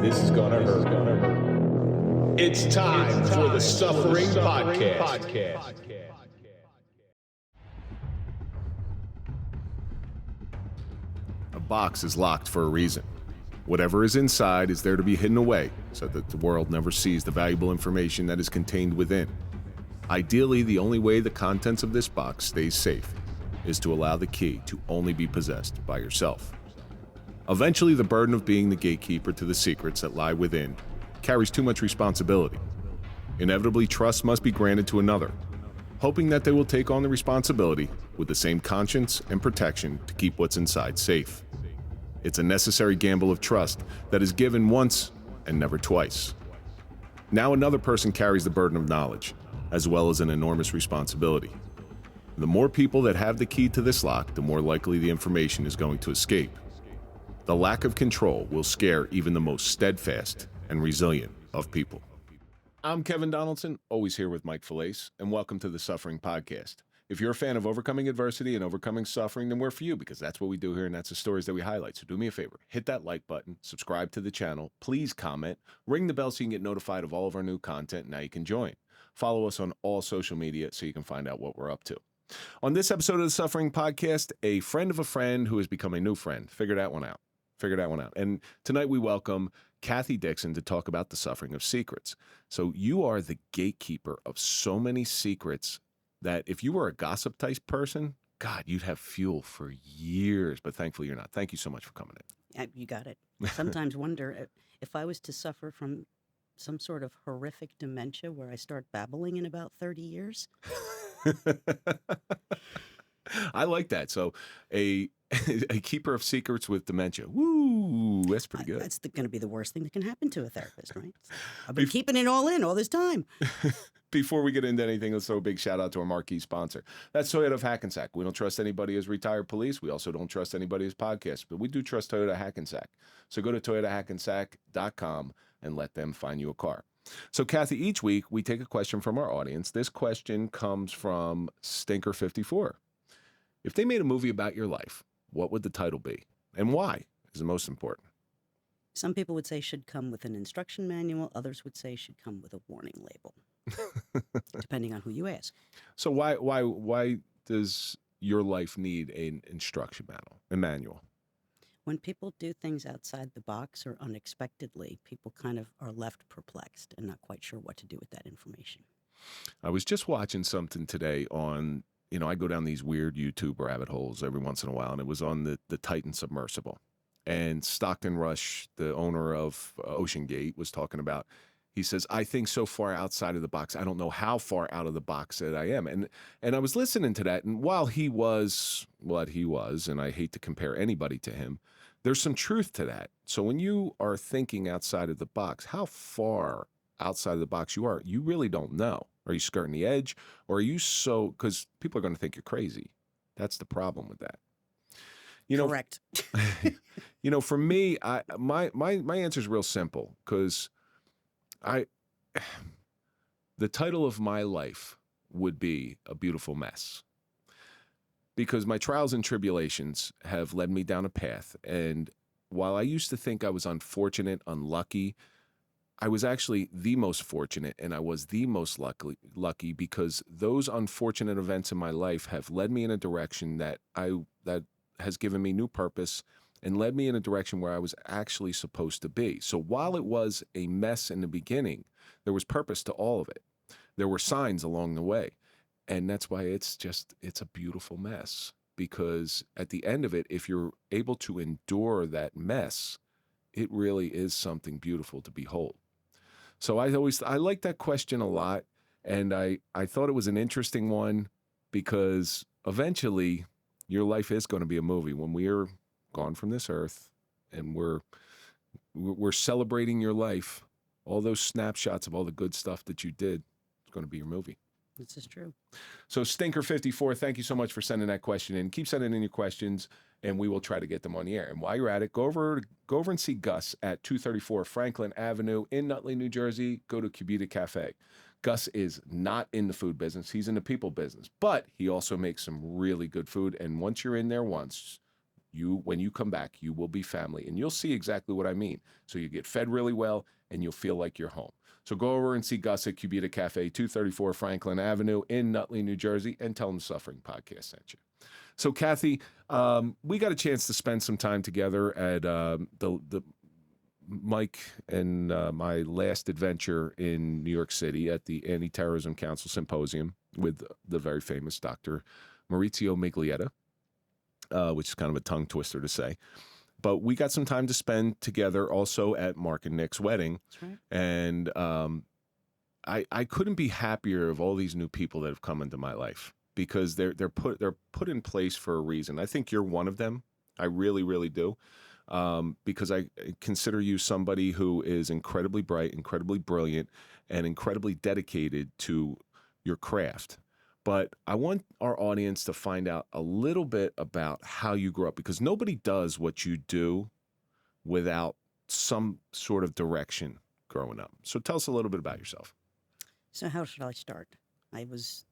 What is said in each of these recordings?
This is gonna hurt. It's time for the Suffering Podcast. A box is locked for a reason. Whatever is inside is there to be hidden away so that the world never sees the valuable information that is contained within. Ideally, the only way the contents of this box stays safe is to allow the key to only be possessed by yourself. Eventually, the burden of being the gatekeeper to the secrets that lie within carries too much responsibility. Inevitably, trust must be granted to another, hoping that they will take on the responsibility with the same conscience and protection to keep what's inside safe. It's a necessary gamble of trust that is given once and never twice. Now another person carries the burden of knowledge, as well as an enormous responsibility. The more people that have the key to this lock, the more likely the information is going to escape. The lack of control will scare even the most steadfast and resilient of people. I'm Kevin Donaldson, always here with Mike Falaise, and welcome to the Suffering Podcast. If you're a fan of overcoming adversity and overcoming suffering, then we're for you, because that's what we do here and that's the stories that we highlight. So do me a favor, hit that like button, subscribe to the channel, please comment, ring the bell so you can get notified of all of our new content. Now you can join. Follow us on all social media so you can find out what we're up to. On this episode of the Suffering Podcast, a friend of a friend who has become a new friend figured that one out. And tonight we welcome Kathy Dixon to talk about the suffering of secrets. So you are the gatekeeper of so many secrets that if you were a gossip type person, God, you'd have fuel for years, but thankfully you're not. Thank you so much for coming in. You got it. I sometimes wonder if I was to suffer from some sort of horrific dementia where I start babbling in about 30 years. I like that. So a keeper of secrets with dementia. Woo, that's pretty good. That's going to be the worst thing that can happen to a therapist, right? I've been keeping it all in all this time. Before we get into anything, let's throw a big shout out to our marquee sponsor. That's Toyota of Hackensack. We don't trust anybody as retired police. We also don't trust anybody as podcasts, but we do trust Toyota Hackensack. So go to toyotahackensack.com and let them find you a car. So Kathy, each week we take a question from our audience. This question comes from Stinker54. If they made a movie about your life, what would the title be? And why is the most important? Some people would say should come with an instruction manual. Others would say should come with a warning label, depending on who you ask. So why does your life need an instruction manual? When people do things outside the box or unexpectedly, people kind of are left perplexed and not quite sure what to do with that information. I was just watching something today on, I go down these weird YouTube rabbit holes every once in a while, and it was on the Titan submersible. And Stockton Rush, the owner of Ocean Gate, was talking about, he says, I think so far outside of the box, I don't know how far out of the box that I am. And I was listening to that, and while he was what he was, and I hate to compare anybody to him, there's some truth to that. So when you are thinking outside of the box, how far outside of the box you are, you really don't know. Are you skirting the edge? Or are you because people are going to think you're crazy. That's the problem with that. Correct. For me, my answer is real simple, because the title of my life would be A Beautiful Mess. Because my trials and tribulations have led me down a path. And while I used to think I was unfortunate, unlucky, I was actually the most fortunate, and I was the most lucky because those unfortunate events in my life have led me in a direction that has given me new purpose and led me in a direction where I was actually supposed to be. So while it was a mess in the beginning, there was purpose to all of it. There were signs along the way. And that's why it's a beautiful mess, because at the end of it, if you're able to endure that mess, it really is something beautiful to behold. So I like that question a lot. And I thought it was an interesting one, because eventually your life is going to be a movie. When we are gone from this earth and we're celebrating your life, all those snapshots of all the good stuff that you did, it's going to be your movie. This is true. So Stinker54, thank you so much for sending that question in. Keep sending in your questions, and we will try to get them on the air. And while you're at it, go over and see Gus at 234 Franklin Avenue in Nutley, New Jersey. Go to Cubita Cafe. Gus is not in the food business. He's in the people business. But he also makes some really good food. And once you're in there once, when you come back, you will be family. And you'll see exactly what I mean. So you get fed really well, and you'll feel like you're home. So go over and see Gus at Cubita Cafe, 234 Franklin Avenue in Nutley, New Jersey, and tell him the Suffering Podcast sent you. So, Kathy, we got a chance to spend some time together at the Mike and my last adventure in New York City at the Anti-Terrorism Council Symposium with the very famous Dr. Maurizio Miglietta, which is kind of a tongue twister to say. But we got some time to spend together also at Mark and Nick's wedding. That's right. And I couldn't be happier of all these new people that have come into my life, because they're put in place for a reason. I think you're one of them. I really, really do. Because I consider you somebody who is incredibly bright, incredibly brilliant, and incredibly dedicated to your craft. But I want our audience to find out a little bit about how you grew up, because nobody does what you do without some sort of direction growing up. So tell us a little bit about yourself. So how should I start? I was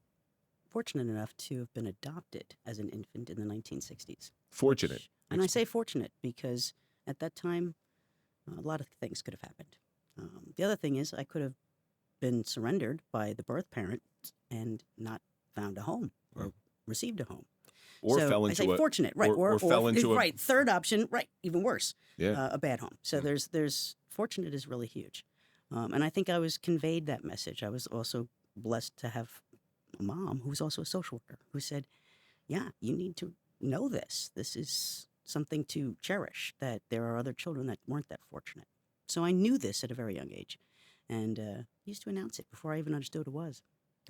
fortunate enough to have been adopted as an infant in the 1960s. Fortunate. And I say fortunate because at that time, a lot of things could have happened. The other thing is I could have been surrendered by the birth parent and not found a home or received a home. Or so fell I into say a fortunate, right? or fell into a right. Third option, right? Even worse. Yeah. A bad home. So there's fortunate is really huge, and I think I was conveyed that message. I was also blessed to have a mom who was also a social worker who said, "Yeah, you need to know this. This is something to cherish. That there are other children that weren't that fortunate." So I knew this at a very young age, and used to announce it before I even understood what it was.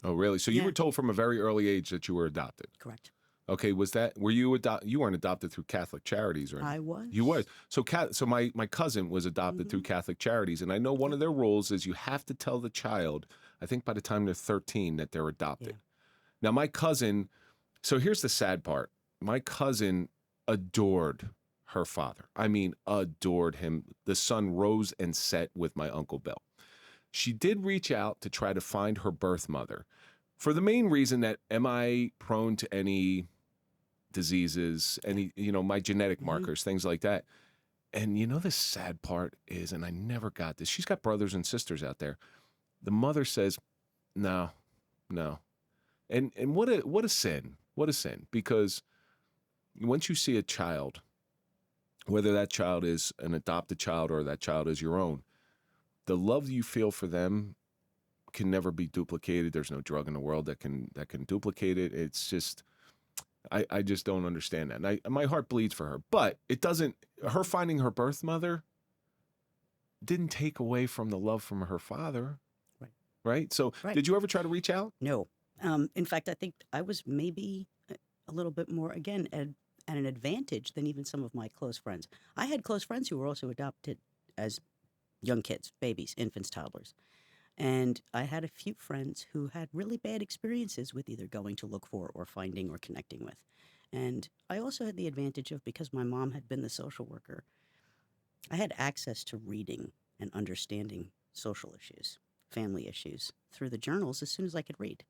Oh, really? So you Yeah. were told from a very early age that you were adopted. Correct. Okay, were you you weren't adopted through Catholic Charities or anything? I was. You was. So my cousin was adopted through Catholic Charities, and I know one of their rules is you have to tell the child, I think by the time they're 13, that they're adopted. Yeah. Now my cousin, so here's the sad part. My cousin adored her father. I mean, adored him. The sun rose and set with my Uncle Bill. She did reach out to try to find her birth mother for the main reason that, am I prone to any diseases, any, my genetic markers, things like that. And the sad part is, and I never got this, she's got brothers and sisters out there. The mother says, no. And what a sin, because once you see a child, whether that child is an adopted child or that child is your own, the love you feel for them can never be duplicated. There's no drug in the world that can duplicate it. It's just, I just don't understand that. And my heart bleeds for her, but it doesn't, her finding her birth mother didn't take away from the love from her father. Right. So Did you ever try to reach out? No. In fact, I think I was maybe a little bit more, again, at an advantage than even some of my close friends. I had close friends who were also adopted as young kids, babies, infants, toddlers. And I had a few friends who had really bad experiences with either going to look for or finding or connecting with. And I also had the advantage of, because my mom had been the social worker, I had access to reading and understanding social issues, family issues, through the journals as soon as I could read.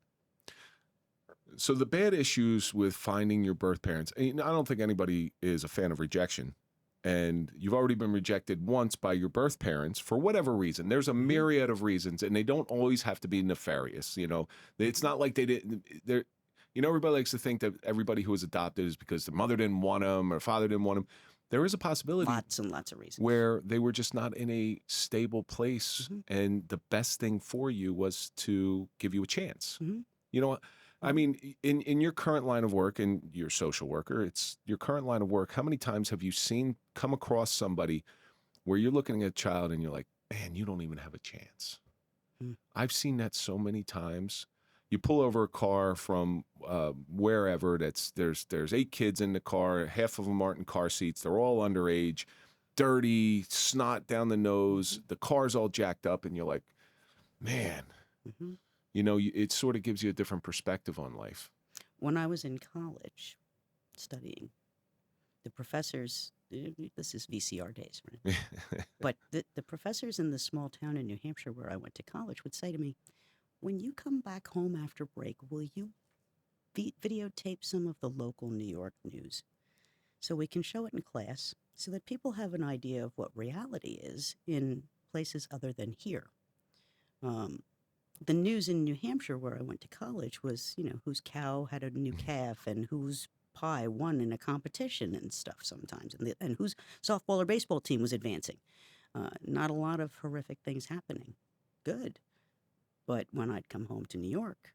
So the bad issues with finding your birth parents, I don't think anybody is a fan of rejection. And you've already been rejected once by your birth parents for whatever reason. There's a myriad of reasons, and they don't always have to be nefarious. It's not like they didn't. Everybody likes to think that everybody who was adopted is because the mother didn't want them or father didn't want them. There is a possibility, lots and lots of reasons, where they were just not in a stable place, and the best thing for you was to give you a chance. I mean, in your current line of work, and you're a social worker, it's your current line of work, how many times have you come across somebody where you're looking at a child and you're like, man, you don't even have a chance? I've seen that so many times. You pull over a car from wherever, there's 8 kids in the car, half of them aren't in car seats, they're all underage, dirty, snot down the nose, the car's all jacked up, and you're like, man. It sort of gives you a different perspective on life. When I was in college studying, the professors, this is VCR days, right? But the professors in the small town in New Hampshire where I went to college would say to me, when you come back home after break, will you videotape some of the local New York news? so we can show it in class so that people have an idea of what reality is in places other than here. Um, the news in New Hampshire, where I went to college, was, whose cow had a new calf and whose pie won in a competition and stuff sometimes, and whose softball or baseball team was advancing. Not a lot of horrific things happening. Good. But when I'd come home to New York,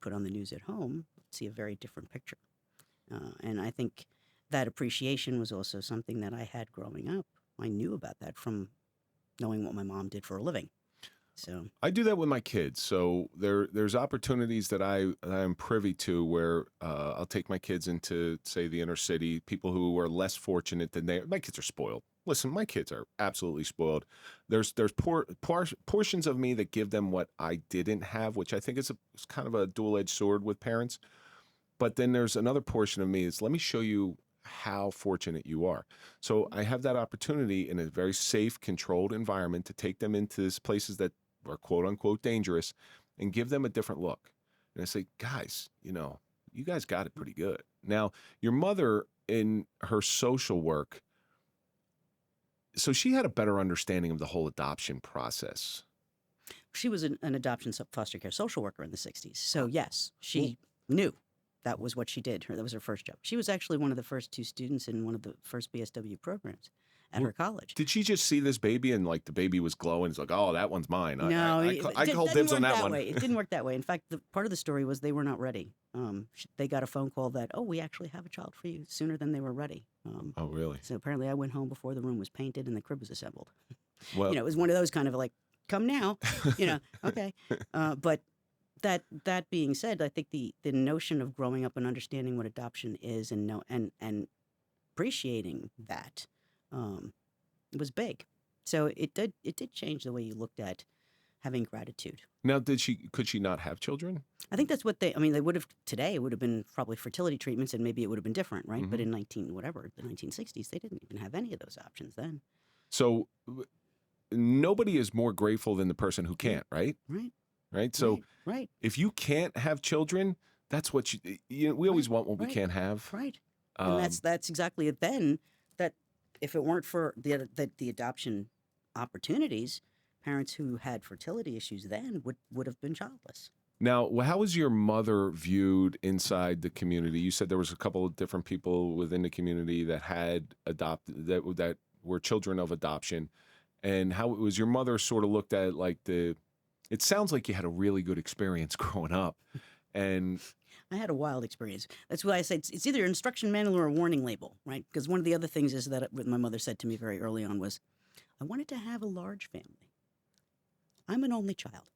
put on the news at home, see a very different picture. And I think that appreciation was also something that I had growing up. I knew about that from knowing what my mom did for a living. So I do that with my kids. So there's opportunities that I am privy to where I'll take my kids into, say, the inner city. People who are less fortunate than they. My kids are spoiled. Listen, my kids are absolutely spoiled. There's portions of me that give them what I didn't have, which I think is it's kind of a dual-edged sword with parents. But then there's another portion of me is, let me show you how fortunate you are. So I have that opportunity in a very safe, controlled environment to take them into these places that are quote unquote dangerous and give them a different look. And I say, guys, you guys got it pretty good. Now, your mother in her social work, so she had a better understanding of the whole adoption process. she was an adoption foster care social worker in the 60s. So, yes, she knew that was what she did. That was her first job. She was actually one of the first 2 students in one of the first BSW programs at her college. Did she just see this baby and like the baby was glowing? It's like, oh, that one's mine. No, I call dibs on that one. It didn't work that way. In fact, part of the story was they were not ready. They got a phone call that, we actually have a child for you, sooner than they were ready. Oh, really? So apparently I went home before the room was painted and the crib was assembled. Well, it was one of those kind of like, come now, okay. But that being said, I think the notion of growing up and understanding what adoption is and appreciating that was big. So it did change the way you looked at having gratitude. now, could she not have children? I think that's what they would have today. It would have been probably fertility treatments, and maybe it would have been different, right? But in the 1960s, they didn't even have any of those options then. So nobody is more grateful than the person who can't, right? Right. So right. if you can't have children, that's what we always want what we can't have. Right. And that's exactly it then, that if it weren't for the adoption opportunities, parents who had fertility issues then would have been childless. Now, how was your mother viewed inside the community? You said there was a couple of different people within the community that had adopted, that were children of adoption. And how was your mother sort of looked at, like it sounds like you had a really good experience growing up. And I had a wild experience. That's why I say it's either an instruction manual or a warning label, right? Because one of the other things is that what my mother said to me very early on was, I wanted to have a large family. I'm an only child.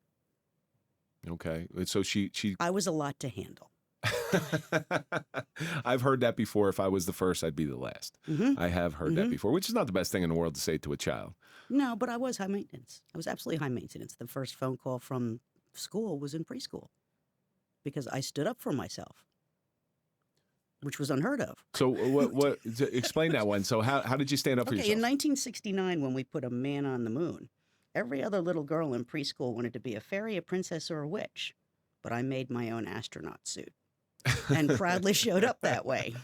Okay. So she I was a lot to handle. I've heard that before. If I was the first, I'd be the last. I have heard that before, which is not the best thing in the world to say to a child. No, but I was high maintenance. I was absolutely high maintenance. The first phone call from school was in preschool because I stood up for myself, which was unheard of. So what explain that one. So how did you stand up for yourself? In 1969, when we put a man on the moon, every other little girl in preschool wanted to be a fairy, a princess, or a witch. But I made my own astronaut suit and proudly showed up that way.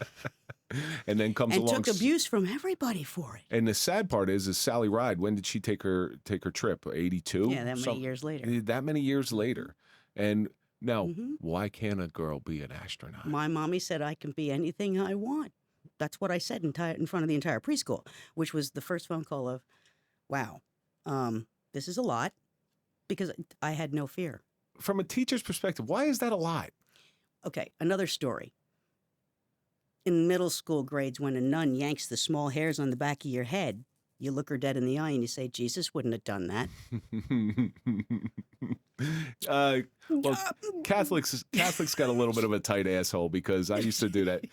And then comes and along took abuse from everybody for it. And the sad part is Sally Ride. When did she take her trip? 82? Yeah, that many years later. That many years later. And now, why can't a girl be an astronaut? My mommy said I can be anything I want. That's what I said in front of the entire preschool, which was the first phone call of, wow, this is a lot, because I had no fear. From a teacher's perspective, why is that a lot? Okay, another story. In middle school grades, when a nun yanks the small hairs on the back of your head, you look her dead in the eye and you say, Jesus wouldn't have done that. Well, Catholics got a little bit of a tight asshole because I used to do that.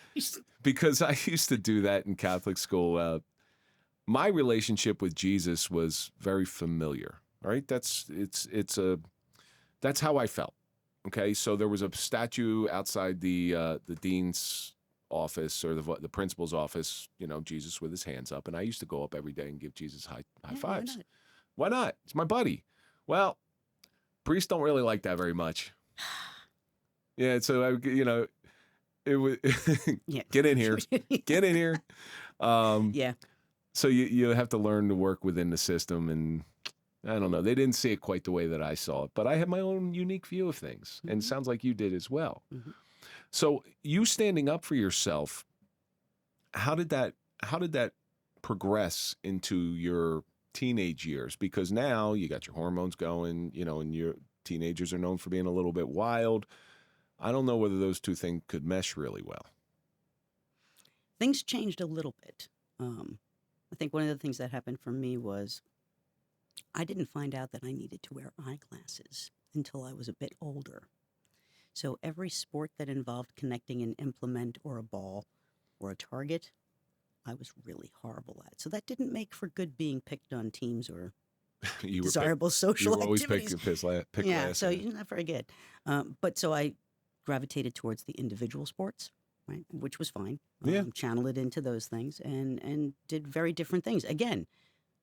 Because I used to do that in Catholic school. My relationship with Jesus was very familiar. All right, that's how I felt. Okay, so there was a statue outside the dean's office or the principal's office, Jesus with his hands up, and I used to go up every day and give Jesus high fives. Why not? It's my buddy. Well, priests don't really like that very much. Yeah, so it was Yeah. get in here, get in here. Yeah. So you have to learn to work within the system, and I don't know. They didn't see it quite the way that I saw it, but I have my own unique view of things, and it sounds like you did as well. Mhm. So you standing up for yourself, how did that progress into your teenage years? Because now you got your hormones going, and your teenagers are known for being a little bit wild. I don't know whether those two things could mesh really well. Things changed a little bit. I think one of the things that happened for me was I didn't find out that I needed to wear eyeglasses until I was a bit older. So every sport that involved connecting an implement or a ball or a target, I was really horrible at. So that didn't make for good being picked on teams or You desirable you social were always activities. pick Yeah, last. so you're not very good. But so I gravitated towards the individual sports, right, which was fine. Yeah. Channeled it into those things and did very different things. Again,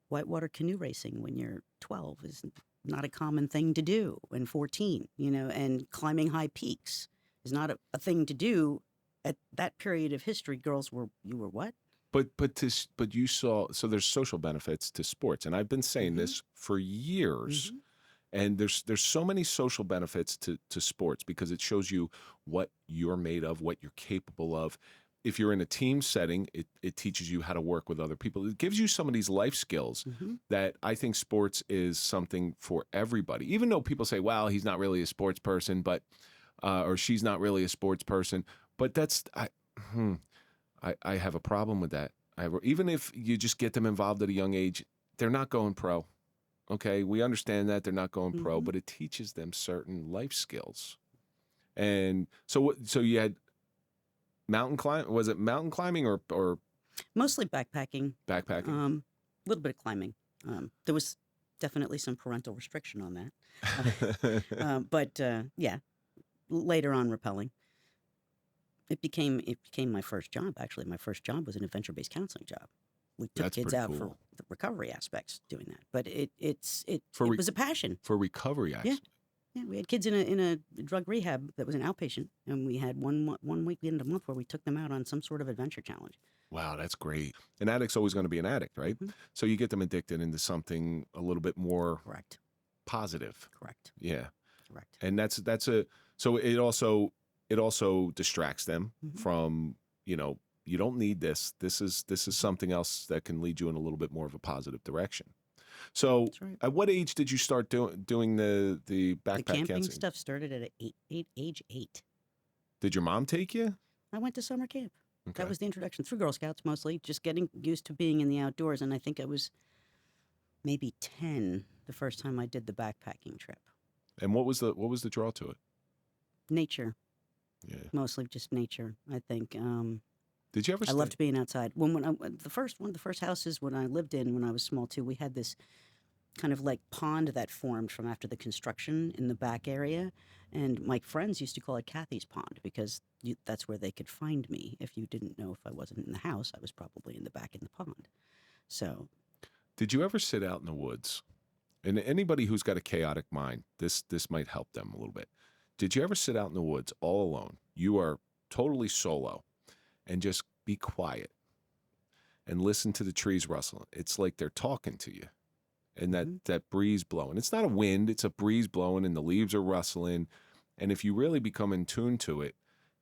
whitewater canoe racing when you're 12 is not a common thing to do, and 14, and climbing high peaks is not a thing to do at that period of history. You were what? But you saw, so there's social benefits to sports, and I've been saying this for years. And there's so many social benefits to sports because it shows you what you're made of, what you're capable of. If you're in a team setting, it teaches you how to work with other people. It gives you some of these life skills that I think sports is something for everybody. Even though people say, "Well, he's not really a sports person," but or she's not really a sports person. But I have a problem with that. Even if you just get them involved at a young age, they're not going pro. Okay, we understand that they're not going pro, but it teaches them certain life skills. And so you had mountain climb. Was it mountain climbing or Mostly backpacking. backpacking? A little bit of climbing. There was definitely some parental restriction on that. But yeah, later on rappelling. It became my first job. Actually, my first job was an adventure-based counseling job. We took That's kids pretty out cool. for the recovery aspects doing that. But it For was a passion. For recovery, actually. Yeah, we had kids in a drug rehab that was an outpatient, and we had one weekend a month where we took them out on some sort of adventure challenge. Wow, that's great. An addict's always going to be an addict, right? So you get them addicted into something a little bit more Correct. positive. Correct. Yeah. Correct. And so it also distracts them from, you don't need this. This is something else that can lead you in a little bit more of a positive direction. So That's right. at what age did you start doing the backpack The camping counseling? stuff started at age 8. Did your mom take you? I went to summer camp. Okay. That was the introduction through Girl Scouts mostly, just getting used to being in the outdoors. And I think I was maybe 10 the first time I did the backpacking trip. And what was the draw to it? Nature, Yeah. mostly just nature. I think Did you ever? I loved being outside. One of the first houses when I lived in when I was small too, we had this kind of like pond that formed from after the construction in the back area, and my friends used to call it Kathy's Pond because that's where they could find me. If you didn't know if I wasn't in the house, I was probably in the back in the pond. So, Did you ever sit out in the woods? And anybody who's got a chaotic mind, this might help them a little bit. Did you ever sit out in the woods all alone? You are totally solo, and just be quiet and listen to the trees rustling. It's like they're talking to you. And that breeze blowing. It's not a wind, it's a breeze blowing and the leaves are rustling. And if you really become in tune to it,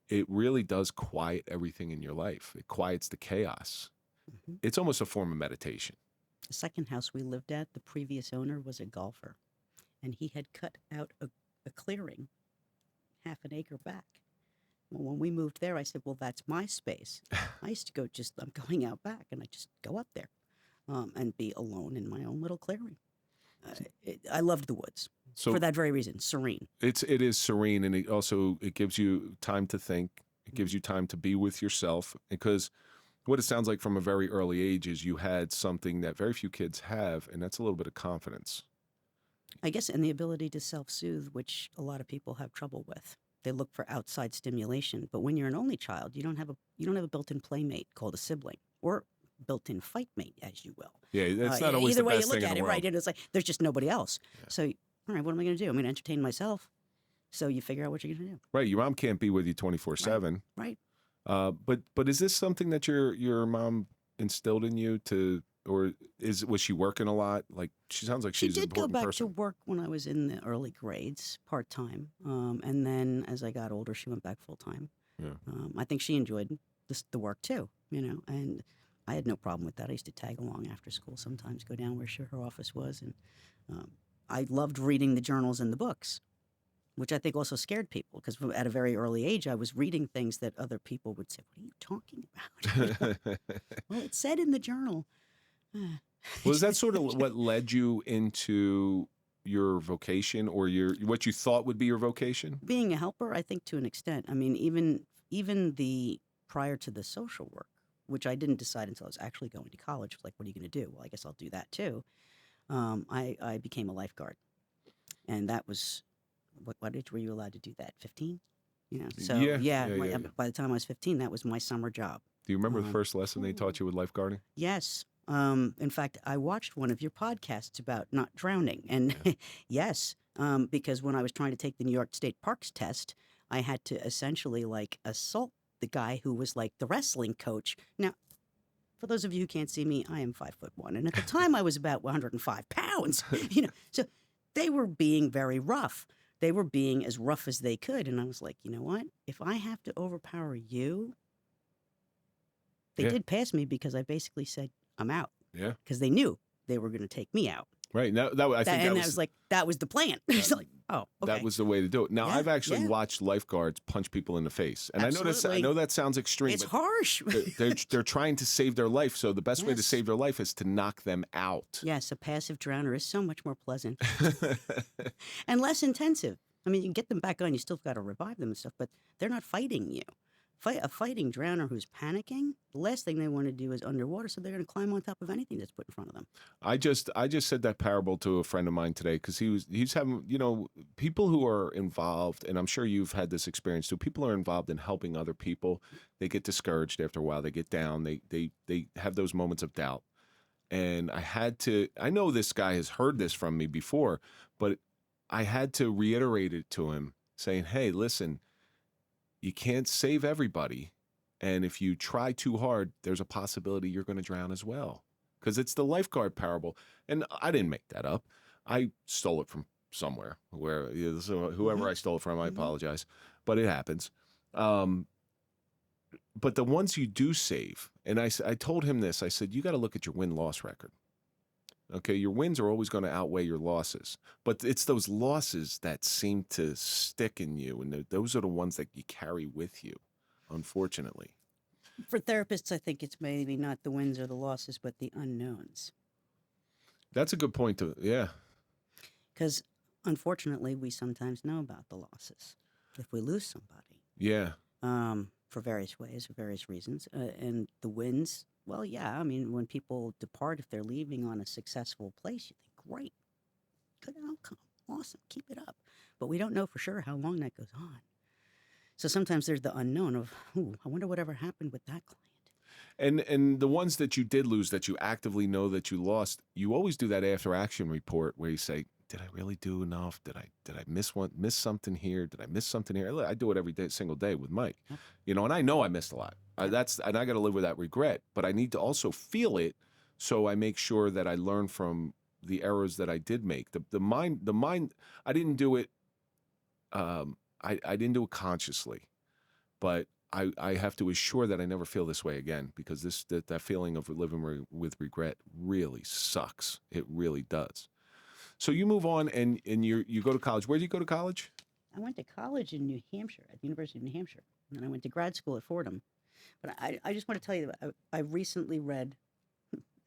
it really does quiet everything in your life. It quiets the chaos. It's almost a form of meditation. the second house we lived at, the previous owner was a golfer, and he had cut out a clearing half an acre back. Well, when we moved there, I said, well, that's my space. I used to go I'm going out back, and I just go up there and be alone in my own little clearing. I loved the woods for that very reason, serene. It is serene, and it gives you time to think. It gives you time to be with yourself, because what it sounds like from a very early age is you had something that very few kids have, and that's a little bit of confidence. I guess, and the ability to self-soothe, which a lot of people have trouble with. They look for outside stimulation, but when you're an only child, you don't have a built-in playmate called a sibling, or built-in fight mate, as you will. Yeah, that's not always either the way best you look thing at in it, the world. right? And it's like there's just nobody else. Yeah. So, all right, what am I going to do? I'm going to entertain myself. So you figure out what you're going to do. Right, your mom can't be with you 24/7. Right. But is this something that your mom instilled in you or was she working a lot? Like she sounds like She she's an did go important back person. to work when I was in the early grades, part time, and then as I got older, she went back full time. Yeah. I think she enjoyed the work too, and I had no problem with that. I used to tag along after school sometimes, go down where her office was, and um, I loved reading the journals and the books, which I think also scared people because at a very early age, I was reading things that other people would say, "What are you talking about?" Well, it said in the journal. Well, is that sort of what led you into your vocation or what you thought would be your vocation? Being a helper, I think to an extent. I mean, even the prior to the social work, which I didn't decide until I was actually going to college. It was like, what are you going to do? Well, I guess I'll do that too. I became a lifeguard, and that was what age were you allowed to do that? 15. So Yeah. by the time I was 15, that was my summer job. Do you remember the first lesson they taught you with lifeguarding? Yes. In fact, I watched one of your podcasts about not drowning. And yes, because when I was trying to take the New York State Parks test, I had to essentially like assault the guy who was like the wrestling coach. Now, for those of you who can't see me, I am 5'1", and at the time I was about 105 pounds. So they were being very rough. They were being as rough as they could, and I was like, you know what? If I have to overpower you, they Yeah. did pass me because I basically said I'm out. Yeah. Because they knew they were going to take me out. Right. Now, I think that was like that was the plan. It's like, oh, okay. that was the way to do it. Now, Yeah, I've actually yeah. watched lifeguards punch people in the face, and I Absolutely. know that sounds extreme. It's but harsh. they're trying to save their life, so the best way to Yes. save their life is to knock them out. Yes, a passive drowner is so much more pleasant and less intensive. I mean, you can get them back on. You still got to revive them and stuff, but they're not fighting you. A fighting drowner who's panicking, the last thing they want to do is underwater, so they're going to climb on top of anything that's put in front of them. I just said that parable to a friend of mine today because he's having people who are involved, and I'm sure you've had this experience too. People are involved in helping other people. They get discouraged after a while. They get down. They have those moments of doubt. And I know this guy has heard this from me before, but I had to reiterate it to him, saying, "Hey, listen, you can't save everybody. And if you try too hard, there's a possibility you're going to drown as well." Because it's the lifeguard parable. And I didn't make that up. I stole it from somewhere so whoever I stole it from, I apologize, but it happens. But the ones you do save, and I told him this, I said, you got to look at your win-loss record. Okay, your wins are always going to outweigh your losses, but it's those losses that seem to stick in you, and those are the ones that you carry with you, unfortunately. For therapists, I think it's maybe not the wins or the losses, but the unknowns. That's a good point, yeah. Because unfortunately, we sometimes know about the losses if we lose somebody. Yeah. For various ways, for various reasons. And the wins, well, yeah, I mean, when people depart, if they're leaving on a successful place, you think, great, good outcome, awesome, keep it up. But we don't know for sure how long that goes on. So sometimes there's the unknown of, I wonder whatever happened with that client. And the ones that you did lose, that you actively know that you lost, you always do that after action report where you say, did I really do enough? Did I miss something here? Did I miss something here? I do it every single day with Mike, and I know I missed a lot. And I got to live with that regret, but I need to also feel it. So I make sure that I learn from the errors that I did make. The mind, I didn't do it. I didn't do it consciously, but I have to assure that I never feel this way again, because that feeling of living with regret really sucks. It really does. So you move on and you go to college. Where did you go to college? I went to college in New Hampshire, at the University of New Hampshire, and then I went to grad school at Fordham. But I just want to tell you that I recently read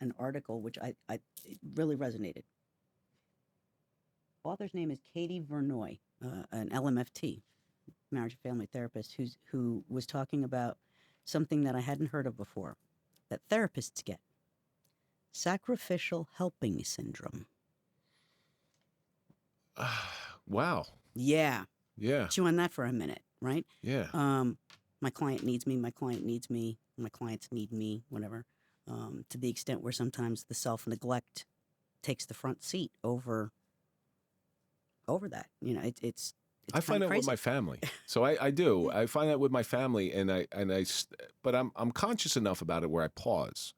an article which it really resonated. Author's name is Katie Vernoy, an LMFT, marriage and family therapist, who was talking about something that I hadn't heard of before, that therapists get: sacrificial helping syndrome. Wow. Yeah. Yeah. Chew on that for a minute, right? Yeah. My client needs me, my client needs me, my clients need me, whatever. To the extent where sometimes the self-neglect takes the front seat over that. It's It's I find kinda that with crazy. my family. So I do. I find that with my family, but I'm conscious enough about it where I pause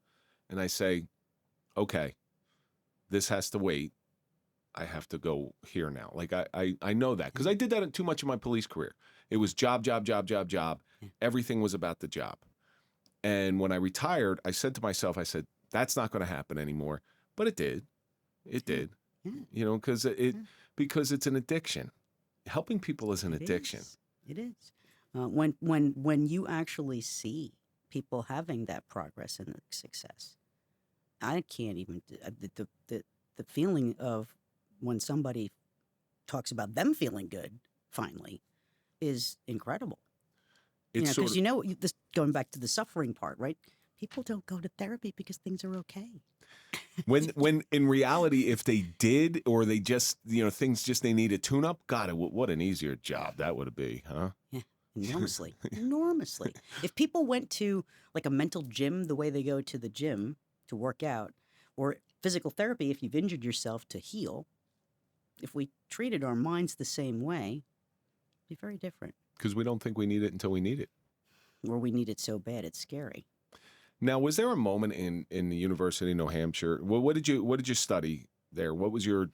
and I say, okay, this has to wait. I have to go here now. Like I know that because I did that too much in my police career. It was job, job, job, job, job. Everything was about the job. And when I retired, I said to myself, I said, that's not going to happen anymore. But it did. It did. Yeah. You know, because it's an addiction. Helping people is an addiction. It is. When you actually see people having that progress and success, I can't even the feeling of when somebody talks about them feeling good finally is incredible. It's sort Because of this going back to the suffering part, right? People don't go to therapy because things are okay. when in reality, if they did, or they just, things just they need a tune up. God, what an easier job that would be, huh? Yeah, enormously, enormously. If people went to like a mental gym the way they go to the gym to work out, or physical therapy if you've injured yourself to heal, if we treated our minds the same way, it'd be very different. Because we don't think we need it until we need it. Or we need it so bad it's scary. Now, was there a moment in the University of New Hampshire? Well, what did you study there? What was your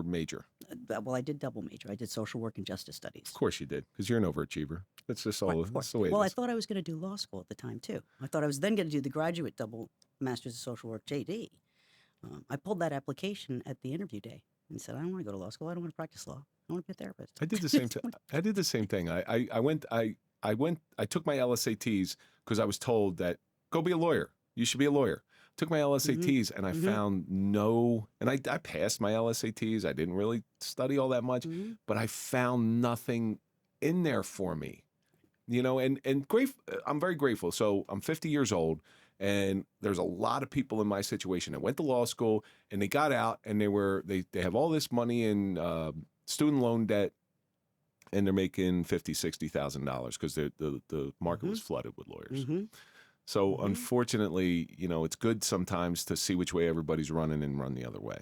major? Well, I did double major. I did social work and justice studies. Of course you did, because you're an overachiever. That's just all. Right, of That's course. the way Well, it I is. thought I was going to do law school at the time too. I thought I was then going to do the graduate double master's of social work JD. I pulled that application at the interview day and said, I don't want to go to law school. I don't want to practice law. I want to be a therapist. I did the same. I did the same thing. I took my LSATs because I was told that go be a lawyer. You should be a lawyer. Took my LSATs and I found and I passed my LSATs. I didn't really study all that much, but I found nothing in there for me, and I'm very grateful. So I'm 50 years old, and there's a lot of people in my situation that went to law school and they got out and they have all this money in student loan debt, and they're making $50,000-$60,000 because the market was flooded with lawyers. So unfortunately, it's good sometimes to see which way everybody's running and run the other way.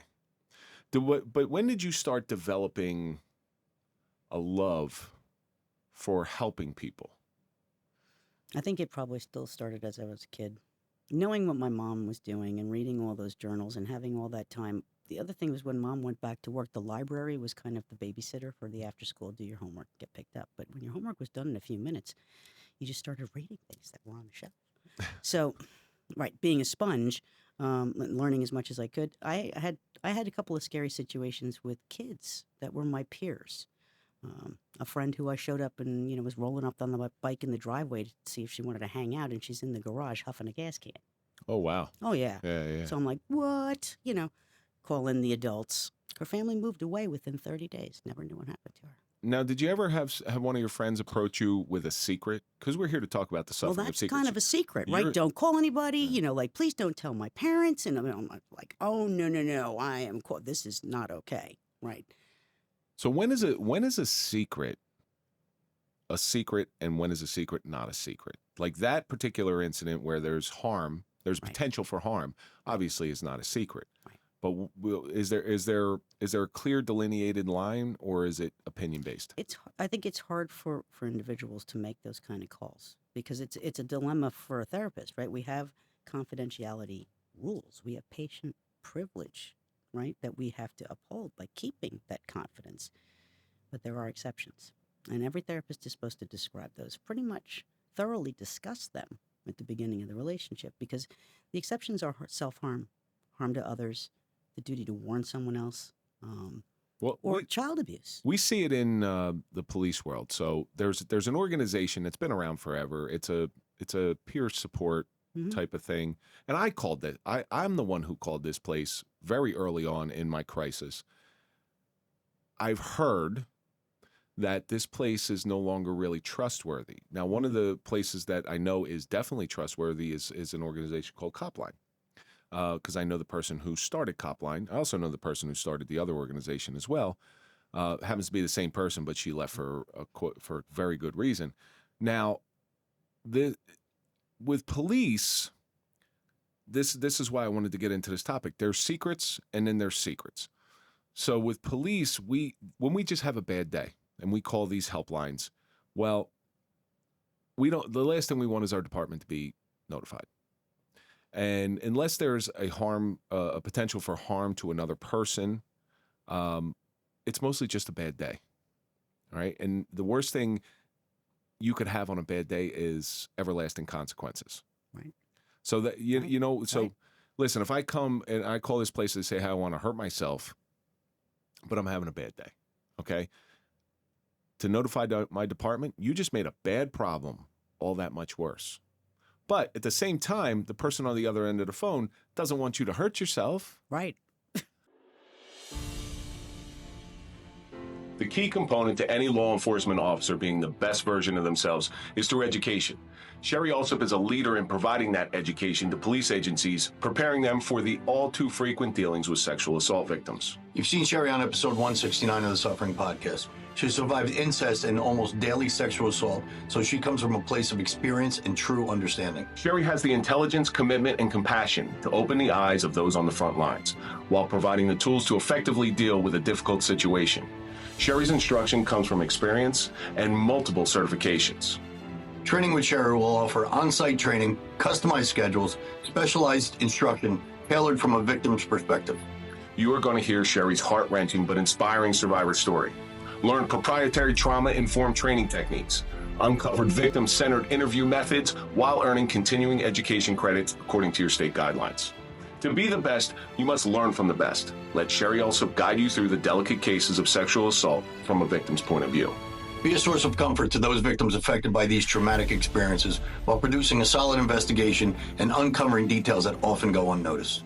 But when did you start developing a love for helping people? I think it probably still started as I was a kid. Knowing what my mom was doing and reading all those journals and having all that time. The other thing was when Mom went back to work, the library was kind of the babysitter for the after school, do your homework, get picked up. But when your homework was done in a few minutes, you just started reading things that were on the shelf. So, right, being a sponge, learning as much as I could, I had a couple of scary situations with kids that were my peers. A friend who I showed up and was rolling up on the bike in the driveway to see if she wanted to hang out, and she's in the garage huffing a gas can. Oh wow! Oh yeah. Yeah. So I'm like, what? Call in the adults. Her family moved away within 30 days. Never knew what happened to her. Now, did you ever have one of your friends approach you with a secret? Because we're here to talk about the suffering Well, of that's secrets. kind of a secret, right? Don't call anybody. Like, please don't tell my parents. And I'm like, oh no, I am. This is not okay, right? So when is a secret a secret, and when is a secret not a secret? Like that particular incident where there's harm, there's potential for harm, obviously is not a secret. Right. But is there a clear delineated line, or is it opinion based? I think it's hard for individuals to make those kind of calls because it's a dilemma for a therapist, right? We have confidentiality rules. We have patient privilege, right, that we have to uphold by keeping that confidence. But there are exceptions. And every therapist is supposed to describe those, pretty much thoroughly discuss them at the beginning of the relationship, because the exceptions are self-harm, harm to others, the duty to warn someone else, or child abuse. We see it in the police world. So there's an organization that's been around forever. It's a peer support type of thing. And I called it. I'm the one who called this place very early on in my crisis. I've heard that this place is no longer really trustworthy. Now, one of the places that I know is definitely trustworthy is an organization called Copline. Because I know the person who started Copline. I also know the person who started the other organization as well. Happens to be the same person, but she left for a very good reason. Now, with police, this is why I wanted to get into this topic. There's secrets, and then there's secrets. So with police, when we just have a bad day, and we call these helplines. Well, the last thing we want is our department to be notified. And unless there's a potential for harm to another person, it's mostly just a bad day. All right. And the worst thing you could have on a bad day is everlasting consequences. Right. So that, listen, if I come and I call this place to say how I want to hurt myself, but I'm having a bad day, okay? To notify my department, you just made a bad problem all that much worse. But at the same time, the person on the other end of the phone doesn't want you to hurt yourself. Right. The key component to any law enforcement officer being the best version of themselves is through education. Sherrie Allsup is a leader in providing that education to police agencies, preparing them for the all too frequent dealings with sexual assault victims. You've seen Sherrie on episode 169 of the Suffering Podcast. She survived incest and almost daily sexual assault, so she comes from a place of experience and true understanding. Sherrie has the intelligence, commitment, and compassion to open the eyes of those on the front lines, while providing the tools to effectively deal with a difficult situation. Sherrie's instruction comes from experience and multiple certifications. Training with Sherrie will offer on-site training, customized schedules, specialized instruction tailored from a victim's perspective. You are going to hear Sherrie's heart-wrenching but inspiring survivor story. Learn proprietary trauma-informed training techniques, uncovered victim-centered interview methods while earning continuing education credits according to your state guidelines. To be the best, you must learn from the best. Let Sherrie Allsup guide you through the delicate cases of sexual assault from a victim's point of view. Be a source of comfort to those victims affected by these traumatic experiences while producing a solid investigation and uncovering details that often go unnoticed.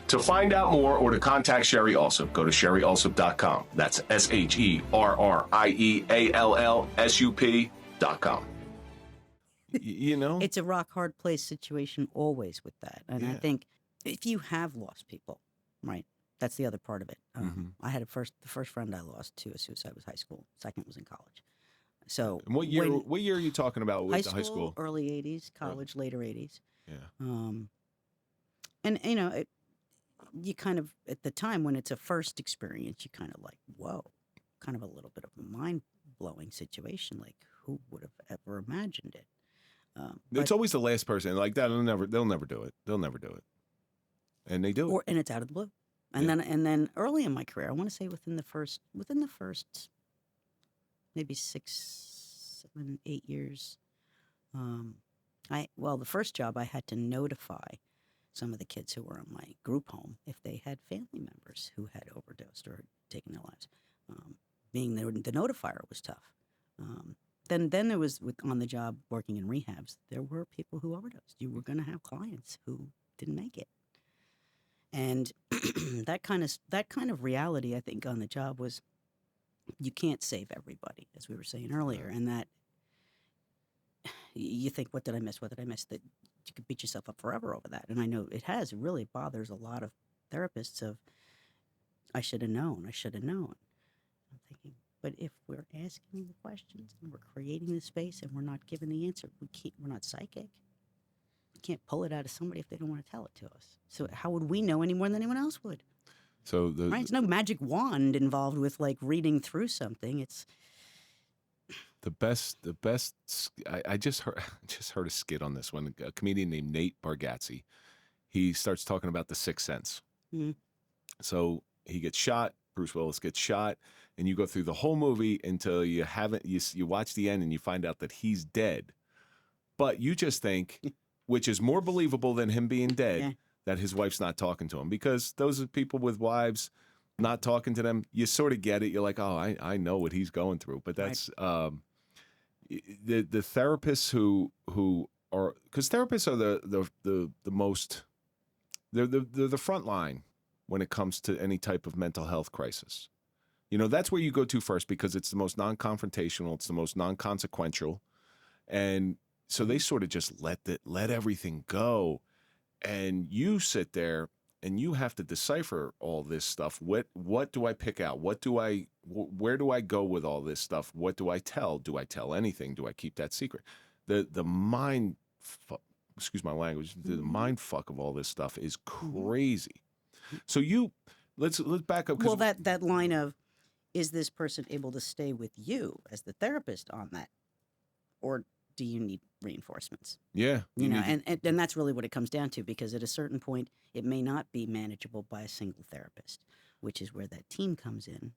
To find out more or to contact Sherrie Allsup, go to sherrieallsup.com. That's SherrieAllsup.com. You know? It's a rock hard place situation always with that. And I think if you have lost people, right, that's the other part of it. I had the first friend I lost to a suicide was high school. Second was in college. So and what year are you talking about with the high school? Early 80s, college, later 80s. Yeah. And, you know, you kind of, at the time when it's a first experience, you kind of like, whoa, kind of a little bit of a mind-blowing situation. Like, who would have ever imagined it? It's always the last person. Like, they'll never do it. They'll never do it. And they do it. And it's out of the blue. And then early in my career, I want to say within the first maybe 6, 7, 8 years, the first job I had to notify some of the kids who were in my group home if they had family members who had overdosed or had taken their lives. Being the notifier was tough. Then there was on the job working in rehabs. There were people who overdosed. You were going to have clients who didn't make it. And that kind of reality, I think, on the job was you can't save everybody, as we were saying earlier, and that you think, what did I miss? What did I miss? That you could beat yourself up forever over that. And I know it really bothers a lot of therapists of, I should have known. I'm thinking, but if we're asking the questions and we're creating the space and we're not giving the answer, we're not psychic. We can't pull it out of somebody if they don't want to tell it to us. So how would we know any more than anyone else would? So right? It's no magic wand involved with like reading through something. It's the best. I just heard a skit on this one. A comedian named Nate Bargatze. He starts talking about the sixth sense. Mm-hmm. So he gets shot. Bruce Willis gets shot, and you go through the whole movie until you watch the end and you find out that he's dead. But you just think, which is more believable than him being dead, that his wife's not talking to him, because those are people with wives not talking to them. You sort of get it. You're like, oh, I know what he's going through. But that's the therapists who are, because therapists are the most, they're the front line when it comes to any type of mental health crisis. You know, that's where you go to first, because it's the most non-confrontational, it's the most non-consequential, and so they sort of just let everything go, and you sit there and you have to decipher all this stuff. What do I pick out? Where do I go with all this stuff? What do I tell? Do I tell anything? Do I keep that secret? The mind, excuse my language, the mind fuck of all this stuff is crazy. So let's back up. Well, that line of, is this person able to stay with you as the therapist on that, or do you need reinforcements? Yeah. You know, and that's really what it comes down to, because at a certain point, it may not be manageable by a single therapist, which is where that team comes in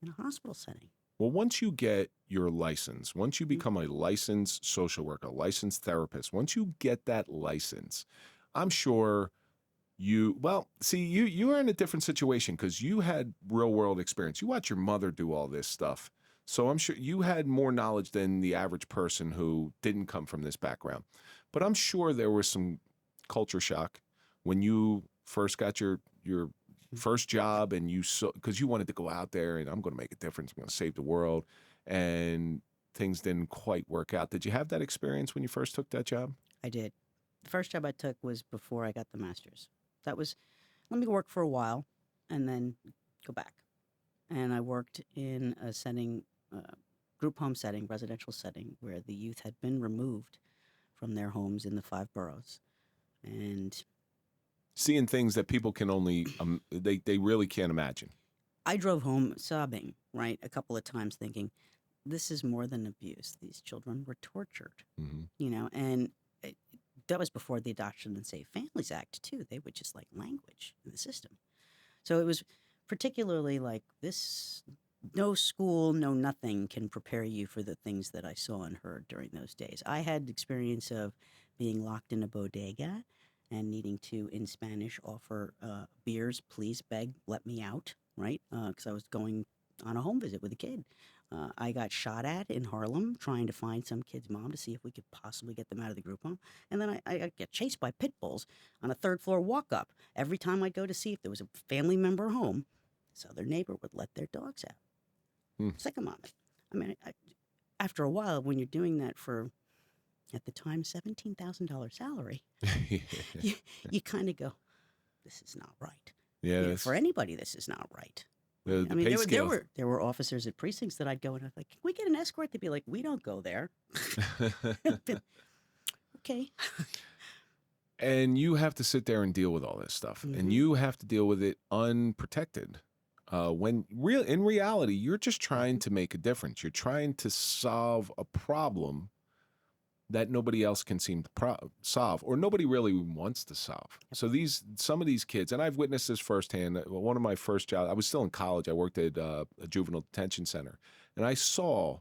a hospital setting. Well, once you get your license, once you become a licensed social worker, a licensed therapist, once you get that license, I'm sure you are in a different situation because you had real world experience. You watch your mother do all this stuff. So I'm sure you had more knowledge than the average person who didn't come from this background. But I'm sure there was some culture shock when you first got your first job, and because you wanted to go out there and I'm going to make a difference, I'm going to save the world, and things didn't quite work out. Did you have that experience when you first took that job? I did. The first job I took was before I got the master's. That was, let me work for a while and then go back. And I worked in a setting, group home setting, residential setting, where the youth had been removed from their homes in the 5 boroughs. And seeing things that people can only, they really can't imagine. I drove home sobbing, right, a couple of times thinking, this is more than abuse. These children were tortured, you know, and that was before the Adoption and Safe Families Act, too. They would just like language in the system. So it was particularly like this, no school, no nothing can prepare you for the things that I saw and heard during those days. I had experience of being locked in a bodega and needing to, in Spanish, offer beers, please, beg, let me out, right? Because I was going on a home visit with a kid. I got shot at in Harlem trying to find some kid's mom to see if we could possibly get them out of the group home. And then I get chased by pit bulls on a 3rd floor walk up every time I go to see if there was a family member home, so their neighbor would let their dogs out. Sick of it. I mean, after a while, when you're doing that for, at the time, $17,000 salary, you kind of go, this is not right. Yeah. You know, for anybody, this is not right. The I mean, pay there were officers at precincts that I'd go and I'd like, can we get an escort? They'd be like, we don't go there. Okay. And you have to sit there and deal with all this stuff, and you have to deal with it unprotected. When in reality, you're just trying to make a difference. You're trying to solve a problem that nobody else can seem to solve, or nobody really wants to solve. So some of these kids, and I've witnessed this firsthand. One of my first jobs, I was still in college. I worked at a juvenile detention center, and I saw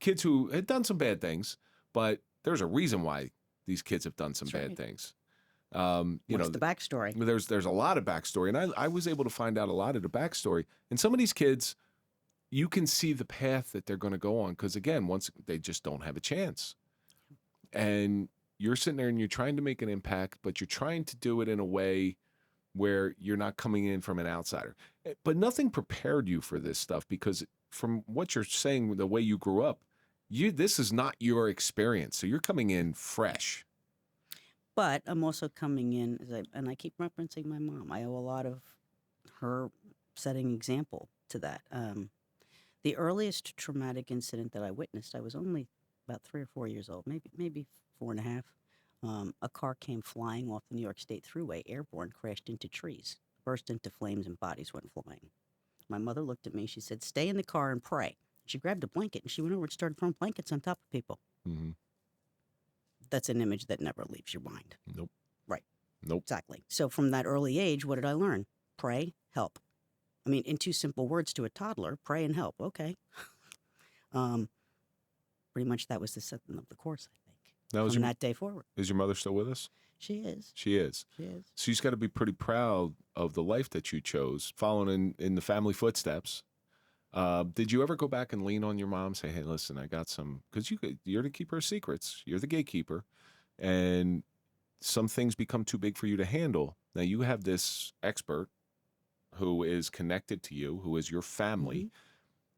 kids who had done some bad things, but there's a reason why these kids have done some bad things. What's the backstory? There's a lot of backstory, and I was able to find out a lot of the backstory. And some of these kids, you can see the path that they're going to go on, because again, once they just don't have a chance. And you're sitting there and you're trying to make an impact, but you're trying to do it in a way where you're not coming in from an outsider. But nothing prepared you for this stuff, because from what you're saying, the way you grew up, this is not your experience. So you're coming in fresh. But I'm also coming in, and I keep referencing my mom. I owe a lot of her setting example to that. The earliest traumatic incident that I witnessed, I was only about 3 or 4 years old, maybe 4.5. A car came flying off the New York State Thruway, airborne, crashed into trees, burst into flames, and bodies went flying. My mother looked at me. She said, "Stay in the car and pray." She grabbed a blanket and she went over and started throwing blankets on top of people. That's an image that never leaves your mind. Nope. Right. Nope. Exactly. So from that early age, what did I learn? Pray, help. I mean, in 2 simple words to a toddler, pray and help. Okay. Pretty much that was the setting of the course, I think. Now, from that day forward. Is your mother still with us? She is. She is. She is. So she's got to be pretty proud of the life that you chose, following in the family footsteps. Did you ever go back and lean on your mom, say, hey, listen, I got some, because you're the keeper of secrets. You're the gatekeeper. And some things become too big for you to handle. Now you have this expert who is connected to you, who is your family.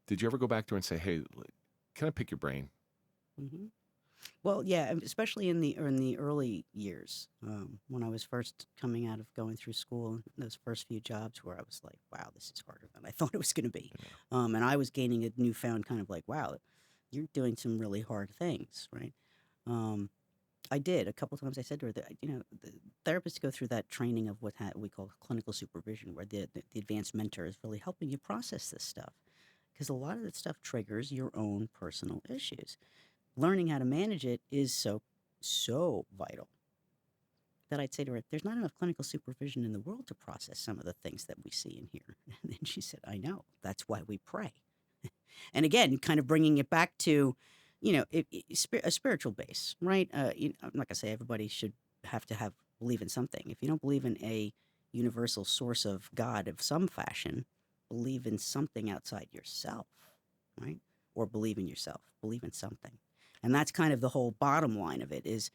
Did you ever go back to her and say, hey, can I pick your brain? Well, yeah, especially in the early years, when I was first coming out of going through school, those first few jobs where I was like, wow, this is harder than I thought it was going to be. And I was gaining a newfound kind of like, wow, you're doing some really hard things, right? I did. A couple times I said to her that, the therapists go through that training of what we call clinical supervision, where the advanced mentor is really helping you process this stuff. because a lot of that stuff triggers your own personal issues. Learning how to manage it is so vital that I'd say to her, there's not enough clinical supervision in the world to process some of the things that we see in here. And then she said, I know. That's why we pray. And again, kind of bringing it back to, a spiritual base, right? I'm not going to say everybody should have to believe in something. If you don't believe in a universal source of God of some fashion, believe in something outside yourself, right? Or believe in yourself, believe in something. And that's kind of the whole bottom line of it is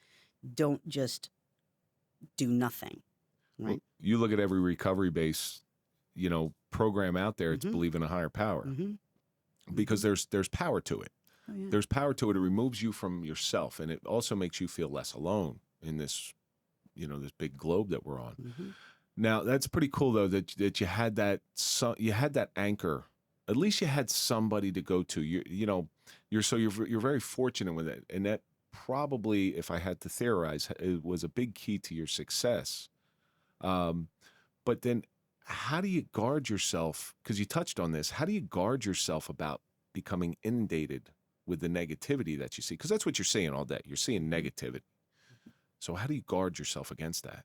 don't just do nothing, right? Well, you look at every recovery base, program out there, it's Mhm. believe in a higher power. Mm-hmm. Because there's power to it. Oh, yeah. There's power to it. It removes you from yourself, and it also makes you feel less alone in this, this big globe that we're on. Mm-hmm. Now, that's pretty cool though that you had that anchor. At least you had somebody to go to. You're very fortunate with it, and that probably, if I had to theorize, it was a big key to your success. But then, how do you guard yourself? Because you touched on this. How do you guard yourself about becoming inundated with the negativity that you see? Because that's what you're seeing all day. You're seeing negativity. So how do you guard yourself against that?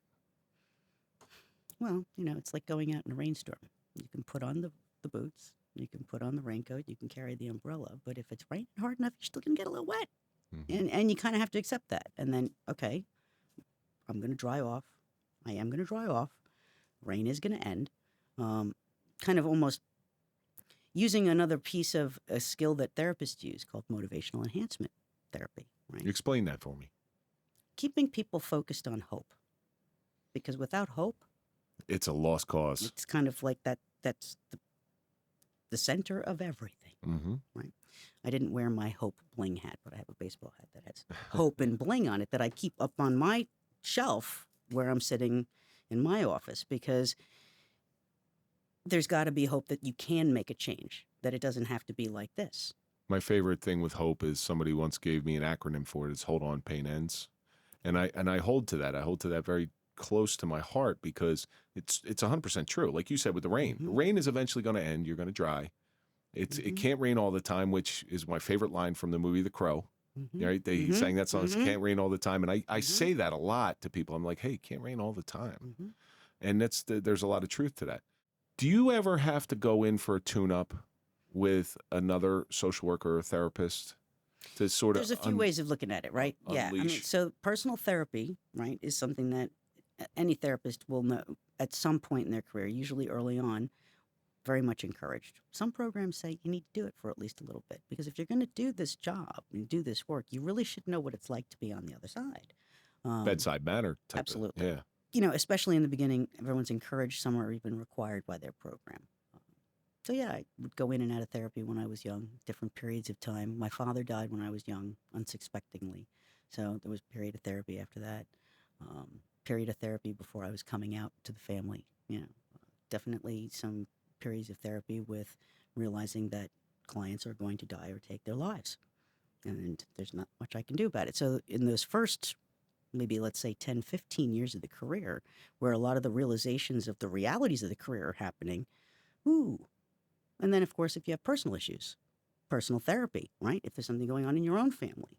Well, it's like going out in a rainstorm. You can put on the boots, you can put on the raincoat, you can carry the umbrella, but if it's raining hard enough, you're still going to get a little wet. Mm-hmm. And you kind of have to accept that. And then, okay, I'm going to dry off. I am going to dry off. Rain is going to end. Kind of almost using another piece of a skill that therapists use called motivational enhancement therapy, right? Explain that for me. Keeping people focused on hope. Because without hope, It's a lost cause. it's kind of like that's the center of everything, Mm-hmm. right? I didn't wear my hope bling hat, but I have a baseball hat that has hope and bling on it that I keep up on my shelf where I'm sitting in my office, because there's got to be hope that you can make a change, that it doesn't have to be like this. My favorite thing with hope is somebody once gave me an acronym for it. It's hold on, pain ends. And I hold to that. I hold to that very close to my heart because it's 100% true. Like you said with the rain. Mm-hmm. The rain is eventually going to end. You're going to dry. It can't rain all the time, which is my favorite line from the movie The Crow. Mm-hmm. Right? They sang that song, It can't rain all the time. And I say that a lot to people. I'm like, hey, it can't rain all the time. Mm-hmm. And there's a lot of truth to that. Do you ever have to go in for a tune-up with another social worker or therapist to sort of... There's a few ways of looking at it, right? Yeah. I mean, unleash. so personal therapy, right, is something that any therapist will know at some point in their career, usually early on, very much encouraged. Some programs say you need to do it for at least a little bit, because if you're going to do this job and do this work, you really should know what it's like to be on the other side. Bedside manner type Absolutely. yeah. Especially in the beginning, everyone's encouraged, some are even required by their program. So yeah, I would go in and out of therapy when I was young, different periods of time. My father died when I was young, unsuspectingly. So there was a period of therapy after that. Period of therapy before I was coming out to the family. Definitely some periods of therapy with realizing that clients are going to die or take their lives. And there's not much I can do about it. So in those first, maybe let's say 10, 15 years of the career, where a lot of the realizations of the realities of the career are happening, and then, of course, if you have personal issues, personal therapy, right? If there's something going on in your own family,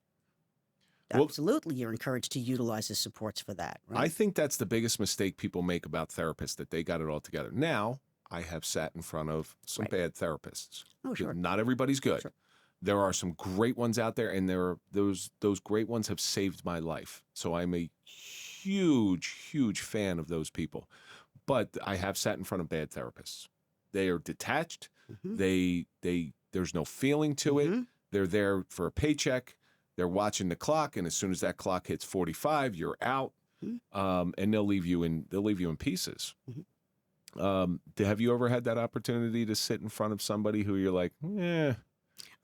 absolutely, you're encouraged to utilize the supports for that, right? I think that's the biggest mistake people make about therapists, that they got it all together. Now, I have sat in front of some bad therapists. Oh, sure. Not everybody's good. Sure. There are some great ones out there, and those great ones have saved my life. So I'm a huge fan of those people. But I have sat in front of bad therapists. They are detached. Mm-hmm. There's no feeling to Mm-hmm. it. They're there for a paycheck. They're watching the clock, and as soon as that clock hits 45, you're out. Mm-hmm. And they'll leave you in pieces. Mm-hmm. Have you ever had that opportunity to sit in front of somebody who you're like, eh?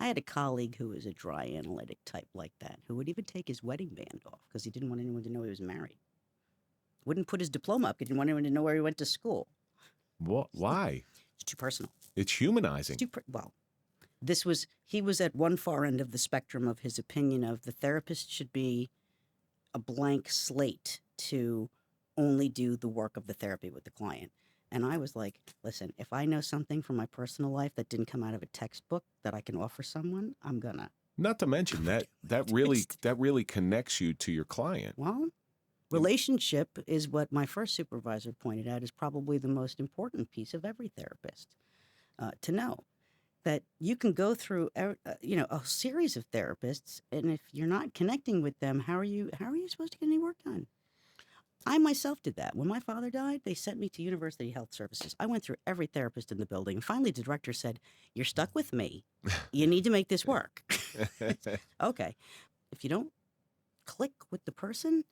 I had a colleague who was a dry analytic type like that, who would even take his wedding band off because he didn't want anyone to know he was married. Wouldn't put his diploma up because he didn't want anyone to know where he went to school. What? Why? It's too personal. It's humanizing. He was at one far end of the spectrum of his opinion of the therapist should be a blank slate to only do the work of the therapy with the client. And I was like, listen, if I know something from my personal life that didn't come out of a textbook that I can offer someone, I'm gonna. Not to mention that really connects you to your client. Well, relationship is what my first supervisor pointed out is probably the most important piece of every therapist to know. That you can go through, a series of therapists, and if you're not connecting with them, how are you supposed to get any work done? I myself did that. When my father died, they sent me to University Health Services. I went through every therapist in the building. And finally, the director said, "You're stuck with me. You need to make this work." Okay. If you don't click with the person,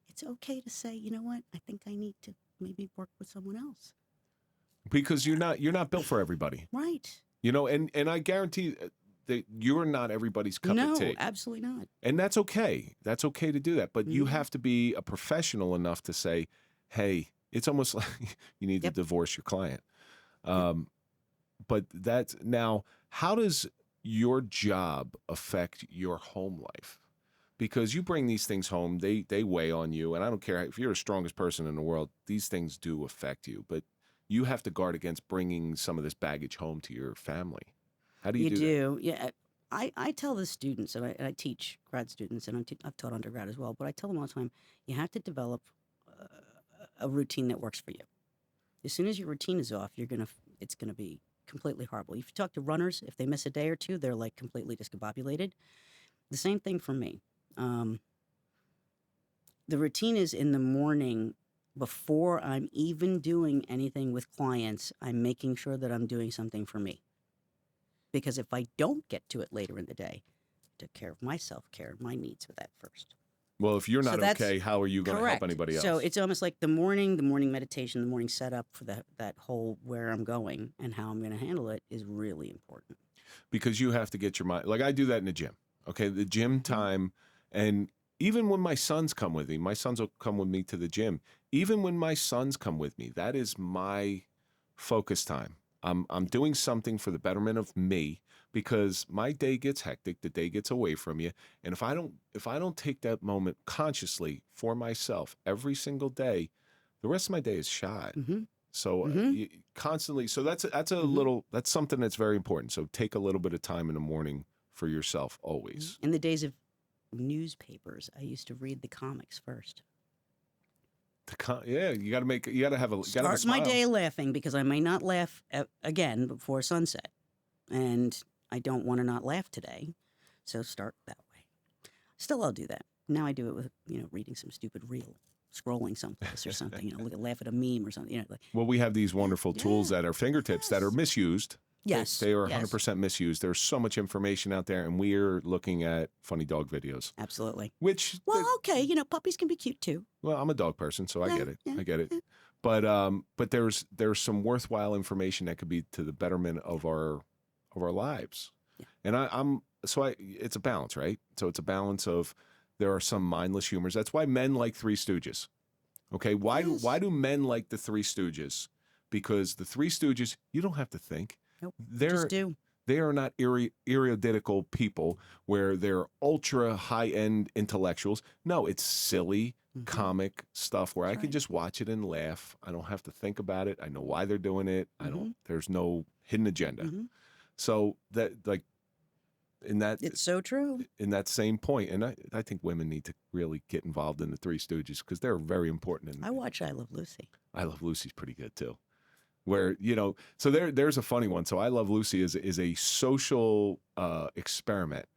it's okay to say, you know what? I think I need to maybe work with someone else. Because you're not built for everybody. Right. And I guarantee that you're not everybody's cup of tea. No, absolutely not. And that's okay. That's okay to do that. But you have to be a professional enough to say, hey, it's almost like you need to divorce your client. But that's now, how does your job affect your home life? Because you bring these things home, they weigh on you. And I don't care if you're the strongest person in the world, these things do affect you. But you have to guard against bringing some of this baggage home to your family. How do you do that? Yeah. I tell the students, and I teach grad students, and I've taught undergrad as well, but I tell them all the time, you have to develop a routine that works for you. As soon as your routine is off, it's gonna be completely horrible. If you talk to runners, if they miss a day or two, they're like completely discombobulated. The same thing for me. The routine is in the morning. Before I'm even doing anything with clients, I'm making sure that I'm doing something for me. Because if I don't get to it later in the day, I took care of my self-care, my needs with that first. Well, if you're not okay, how are you going to help anybody else? So it's almost like the morning meditation, the morning setup for that whole where I'm going and how I'm going to handle it is really important. Because you have to get your mind, like I do that in the gym. Okay, the gym time, and even when my sons come with me, my sons will come with me to the gym. Even when my sons come with me, that is my focus time. I'm doing something for the betterment of me, because my day gets hectic, the day gets away from you, and if I don't take that moment consciously for myself every single day, the rest of my day is shot. So constantly, so that's something that's very important. So take a little bit of time in the morning for yourself always. In the days of newspapers, I used to read the comics first. You got to have a Start my day laughing, because I may not laugh again before sunset, and I don't want to not laugh today, so start that way. Still, I'll do that. Now I do it with reading some stupid reel, scrolling someplace or something. Laugh at a meme or something. Well, we have these wonderful tools at our fingertips that are misused. Yes. They are 100% misused. There's so much information out there, and we're looking at funny dog videos. Absolutely. Well, okay, puppies can be cute too. Well, I'm a dog person, so I get it. I get it. But there's some worthwhile information that could be to the betterment of our lives. Yeah. And it's a balance, right? So it's a balance of, there are some mindless humors. That's why men like Three Stooges. Okay, why do men like the Three Stooges? Because the Three Stooges, you don't have to think. Nope, just do. They are not erudical people where they're ultra high-end intellectuals. No, it's silly, comic stuff where I can just watch it and laugh. I don't have to think about it. I know why they're doing it. There's no hidden agenda. So that, like, it's so true. In that same point, and I think women need to really get involved in the Three Stooges, because they're very important. I watch I Love Lucy. I Love Lucy's pretty good too. Where, so there's a funny one. So I Love Lucy is a social experiment.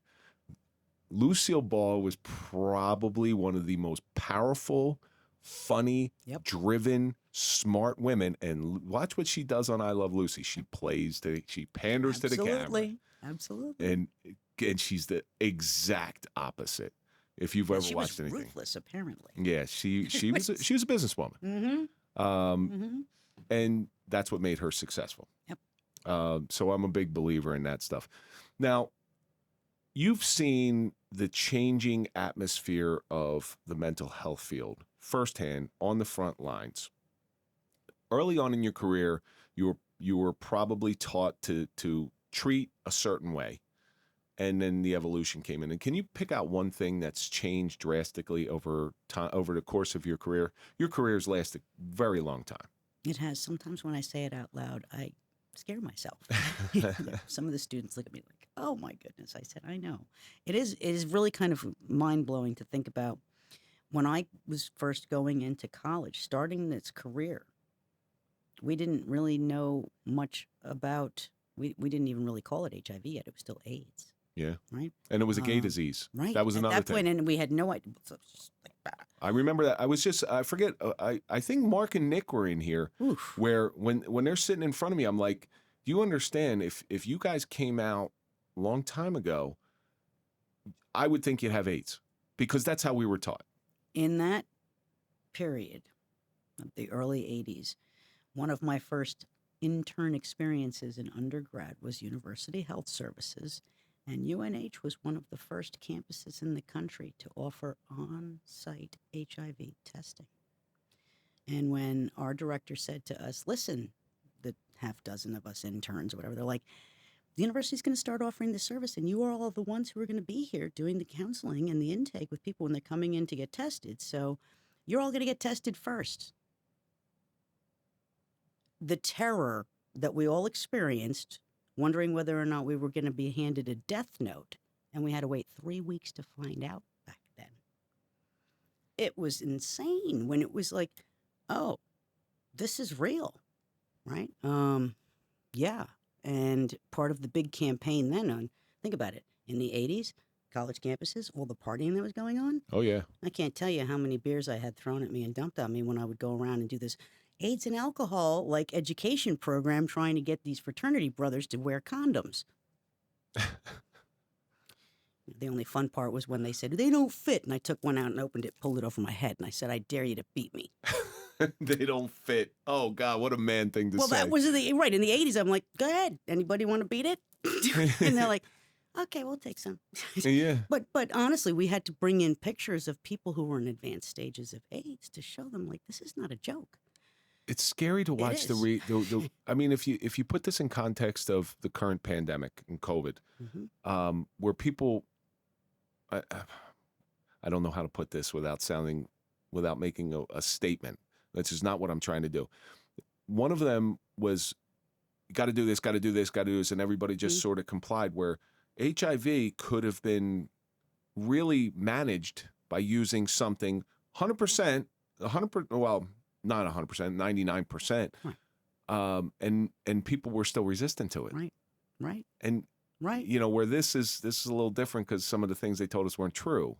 Lucille Ball was probably one of the most powerful, funny, driven, smart women. And watch what she does on I Love Lucy. She she panders to the camera. Absolutely. And she's the exact opposite. If you've ever watched anything. She was ruthless, apparently. Yeah, she was a businesswoman. And that's what made her successful. Yep. So I'm a big believer in that stuff. Now, you've seen the changing atmosphere of the mental health field firsthand on the front lines. Early on in your career, you were probably taught to treat a certain way, and then the evolution came in. And can you pick out one thing that's changed drastically over the course of your career? Your career's lasted a very long time. It has. Sometimes when I say it out loud, I scare myself. Some of the students look at me like, "Oh my goodness!" I said, "I know." It is. It is really kind of mind blowing to think about. When I was first going into college, starting this career, we didn't really know much about. We didn't even really call it HIV yet. It was still AIDS, Yeah. right? And it was a gay disease. Right. That was At another that thing. point, and we had no idea. So it's just like, I remember that. I forget, I think Mark and Nick were in here oof. where when they're sitting in front of me, I'm like, do you understand if you guys came out a long time ago, I would think you'd have AIDS because that's how we were taught. In that period of the early 80s, one of my first intern experiences in undergrad was University Health Services, and UNH was one of the first campuses in the country to offer on-site HIV testing. And when our director said to us, listen, the half dozen of us interns or whatever, they're like, the university's going to start offering this service, and you are all the ones who are going to be here doing the counseling and the intake with people when they're coming in to get tested. So you're all going to get tested first. The terror that we all experienced, wondering whether or not we were going to be handed a death note, and we had to wait 3 weeks to find out back then. It was insane when it was like, oh, this is real, right? Yeah. And part of the big campaign then on, think about it, in the 80s, college campuses, all the partying that was going on. Oh, yeah. I can't tell you how many beers I had thrown at me and dumped on me when I would go around and do this AIDS and alcohol like education program trying to get these fraternity brothers to wear condoms. The only fun part was when they said, they don't fit. And I took one out and opened it, pulled it over my head. And I said, I dare you to beat me. They don't fit. Oh, God, what a man thing to say. Well, that was in the 80s. I'm like, go ahead. Anybody want to beat it? And they're like, okay, we'll take some. Yeah. But honestly, we had to bring in pictures of people who were in advanced stages of AIDS to show them, like, this is not a joke. It's scary to watch the I mean, if you put this in context of the current pandemic and COVID, where people, I don't know how to put this without making a statement. That's just not what I'm trying to do. One of them was, got to do this, got to do this, got to do this, and everybody just sort of complied, where HIV could have been really managed by using something 100%, well, not 100%, 99%, and people were still resistant to it. Right. And you know, where this is a little different because some of the things they told us weren't true.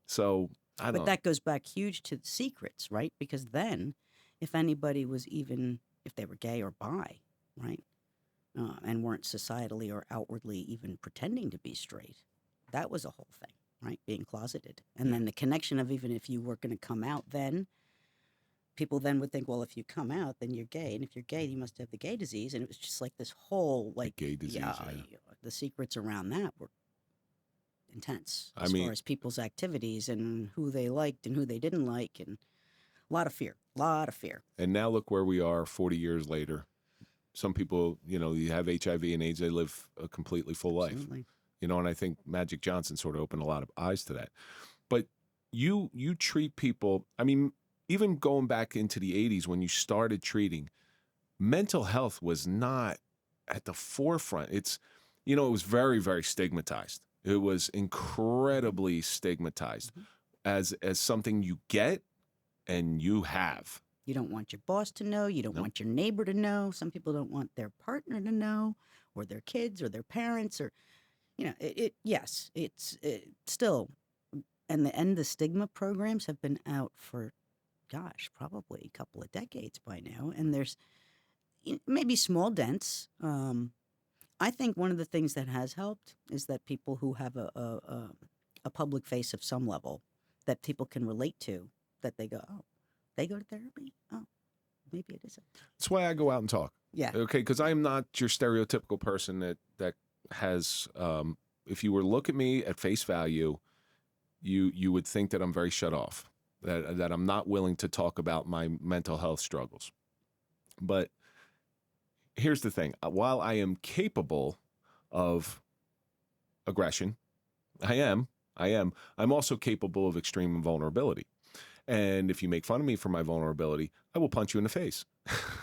So I don't know. But that goes back huge to the secrets, right? Because then, if anybody was even, if they were gay or bi, right, and weren't societally or outwardly even pretending to be straight, that was a whole thing, right? Being closeted. And then the connection of even if you were going to come out then, people then would think, well, if you come out, then you're gay. And if you're gay, you must have the gay disease. And it was just like this whole, like, gay disease, the secrets around that were intense I as mean, far as people's activities and who they liked and who they didn't like, and a lot of fear. And now look where we are 40 years later. Some people, you know, you have HIV and AIDS, they live a completely full life. Absolutely. You know, and I think Magic Johnson sort of opened a lot of eyes to that. But you treat people, I mean, even going back into the 80s when you started treating, mental health was not at the forefront. It's, you know, it was very, very stigmatized. It was incredibly stigmatized as something you get and you have. You don't want your boss to know. You don't want your neighbor to know. Some people don't want their partner to know, or their kids, or their parents, or, you know, yes, it's still, and the stigma programs have been out for, gosh, probably a couple of decades by now, and there's maybe small dents. I think one of the things that has helped is that people who have a public face of some level that people can relate to, that they go, oh, they go to therapy? Oh, maybe it isn't. That's why I go out and talk. Yeah. Okay, because I am not your stereotypical person that has, if you were to look at me at face value, you would think that I'm very shut off, that I'm not willing to talk about my mental health struggles. But here's the thing. While I am capable of aggression, I'm also capable of extreme vulnerability. And if you make fun of me for my vulnerability, I will punch you in the face.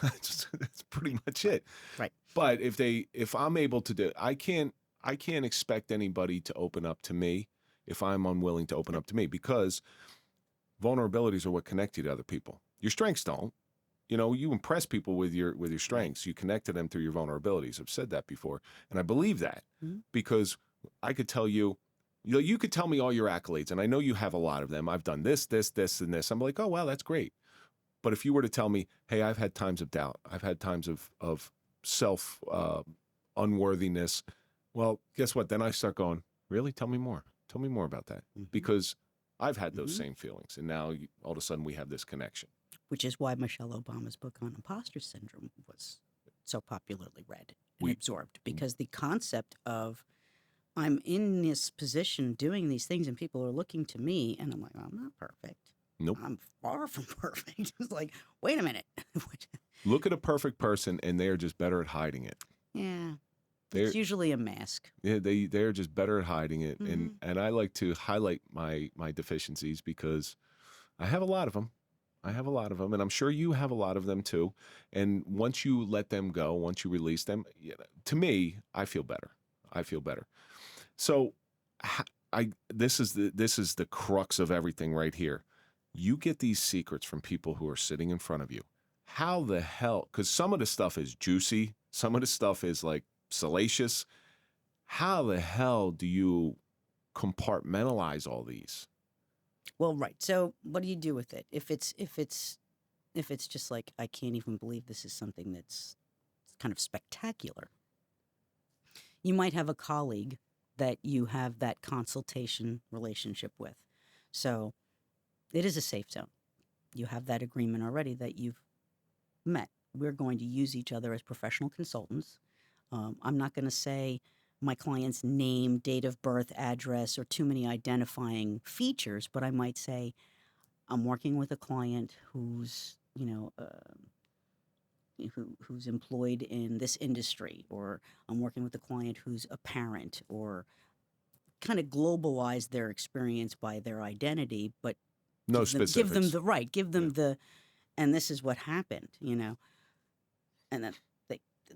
That's pretty much it. Right. But if I'm able to do, I can't expect anybody to open up to me if I'm unwilling to open up to me, because vulnerabilities are what connect you to other people. Your strengths don't. You impress people with your strengths. You connect to them through your vulnerabilities. I've said that before, and I believe that because I could tell you, you could tell me all your accolades, and I know you have a lot of them. I've done this, this, this, and this. I'm like, oh wow, that's great. But if you were to tell me, hey, I've had times of doubt, I've had times of self unworthiness, well, guess what? Then I start going, really? Tell me more. Tell me more about that, because I've had those same feelings, and now all of a sudden we have this connection. Which is why Michelle Obama's book on imposter syndrome was so popularly read and absorbed, because the concept of I'm in this position doing these things and people are looking to me and I'm like, I'm not perfect. Nope. I'm far from perfect. It's like, wait a minute. Look at a perfect person and they are just better at hiding it. Yeah. It's usually a mask. Yeah, they're just better at hiding it. And I like to highlight my deficiencies because I have a lot of them. And I'm sure you have a lot of them too. And once you let them go, once you release them, to me, I feel better. So this is the crux of everything right here. You get these secrets from people who are sitting in front of you. How the hell? Because some of the stuff is juicy. Some of the stuff is like salacious. How the hell do you compartmentalize all these? Well, right. So what do you do with it? If it's just like, I can't even believe this is something that's kind of spectacular. You might have a colleague that you have that consultation relationship with. So it is a safe zone. You have that agreement already that you've met. We're going to use each other as professional consultants. I'm not going to say my client's name, date of birth, address, or too many identifying features, but I might say, I'm working with a client who's, who's employed in this industry, or I'm working with a client who's a parent, or kind of globalize their experience by their identity, but no specifics. Give them the, and this is what happened, and then